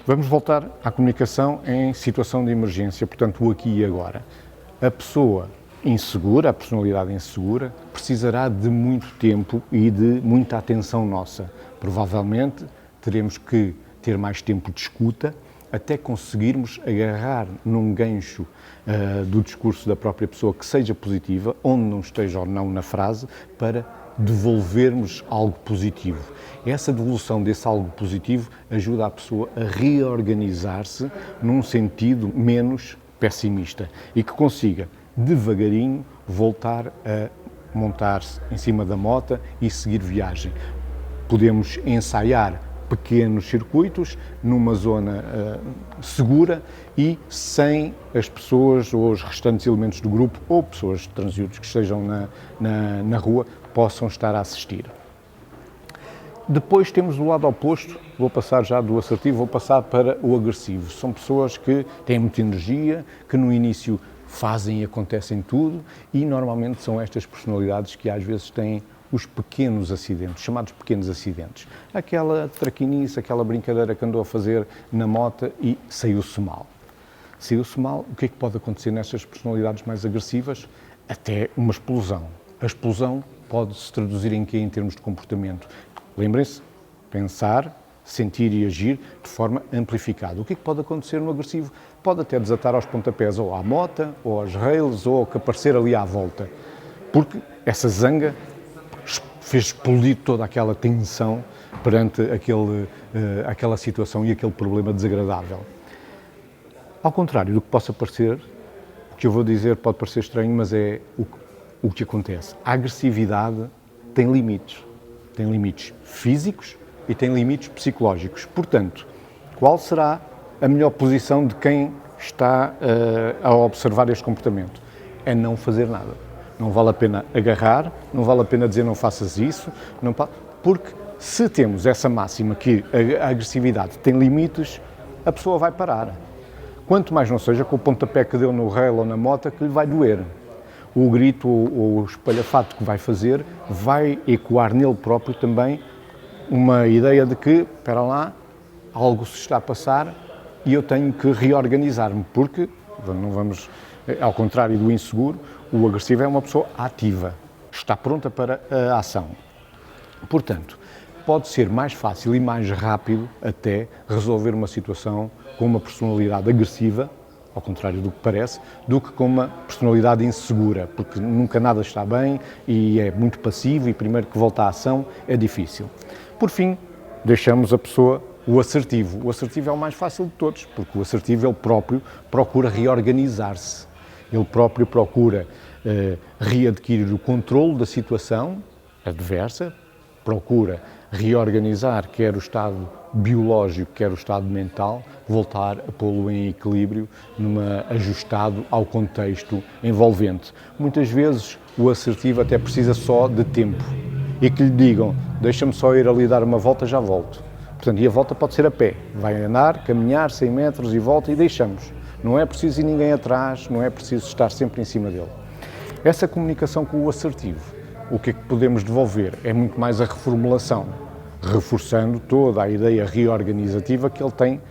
Vamos voltar à comunicação em situação de emergência, portanto, o aqui e agora. A pessoa insegura, a personalidade insegura, precisará de muito tempo e de muita atenção nossa. Provavelmente teremos que ter mais tempo de escuta até conseguirmos agarrar num gancho do discurso da própria pessoa que seja positiva, onde não esteja ou não na frase, para devolvermos algo positivo. Essa devolução desse algo positivo ajuda a pessoa a reorganizar-se num sentido menos pessimista e que consiga, devagarinho, voltar a montar-se em cima da moto e seguir viagem. Podemos ensaiar pequenos circuitos numa zona segura e sem as pessoas ou os restantes elementos do grupo ou pessoas transeuntes que estejam na rua possam estar a assistir. Depois temos o lado oposto, vou passar já do assertivo, vou passar para o agressivo. São pessoas que têm muita energia, que no início fazem e acontecem tudo e normalmente são estas personalidades que às vezes têm os pequenos acidentes, chamados pequenos acidentes. Aquela traquinice, aquela brincadeira que andou a fazer na moto e saiu-se mal. Saiu-se mal, o que é que pode acontecer nestas personalidades mais agressivas? Até uma explosão. A explosão pode se traduzir em quê em termos de comportamento? Lembrem-se, pensar, sentir e agir de forma amplificada. O que é que pode acontecer no agressivo? Pode até desatar aos pontapés ou à moto, ou aos rails, ou ao que aparecer ali à volta. Porque essa zanga fez explodir toda aquela tensão perante aquela situação e aquele problema desagradável. Ao contrário do que possa parecer, o que eu vou dizer pode parecer estranho, mas é o que acontece. A agressividade tem limites físicos e tem limites psicológicos. Portanto, qual será a melhor posição de quem está a observar este comportamento? É não fazer nada. Não vale a pena agarrar, não vale a pena dizer não faças isso, porque se temos essa máxima que a agressividade tem limites, a pessoa vai parar. Quanto mais não seja com o pontapé que deu no rail ou na moto que lhe vai doer. O grito ou o espalhafato que vai fazer vai ecoar nele próprio também uma ideia de que, espera lá, algo se está a passar e eu tenho que reorganizar-me, porque, não vamos, ao contrário do inseguro, o agressivo é uma pessoa ativa, está pronta para a ação. Portanto, pode ser mais fácil e mais rápido até resolver uma situação com uma personalidade agressiva, ao contrário do que parece, do que com uma personalidade insegura, porque nunca nada está bem e é muito passivo e primeiro que volta à ação é difícil. Por fim, deixamos a pessoa o assertivo. O assertivo é o mais fácil de todos, porque o assertivo ele próprio procura reorganizar-se. Ele próprio procura readquirir o controle da situação adversa, procura reorganizar quer o estado biológico, quer o estado mental, voltar a pô-lo em equilíbrio, ajustado ao contexto envolvente. Muitas vezes o assertivo até precisa só de tempo e que lhe digam, deixa-me só ir ali dar uma volta, já volto. Portanto, e a volta pode ser a pé, vai andar, caminhar 100 metros e volta e deixamos. Não é preciso ir ninguém atrás, não é preciso estar sempre em cima dele. Essa comunicação com o assertivo, o que é que podemos devolver? É muito mais a reformulação, reforçando toda a ideia reorganizativa que ele tem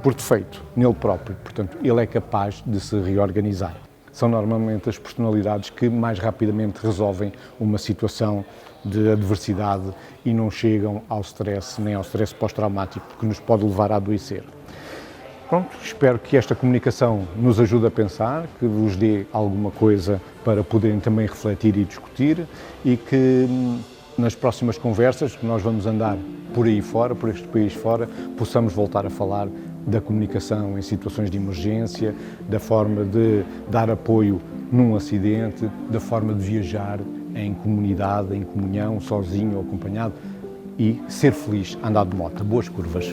por defeito, nele próprio. Portanto, ele é capaz de se reorganizar. São normalmente as personalidades que mais rapidamente resolvem uma situação de adversidade e não chegam ao stress, nem ao stress pós-traumático, que nos pode levar a adoecer. Pronto, espero que esta comunicação nos ajude a pensar, que vos dê alguma coisa para poderem também refletir e discutir e que nas próximas conversas, que nós vamos andar por aí fora, por este país fora, possamos voltar a falar da comunicação em situações de emergência, da forma de dar apoio num acidente, da forma de viajar em comunidade, em comunhão, sozinho ou acompanhado, e ser feliz a andar de moto. Boas curvas!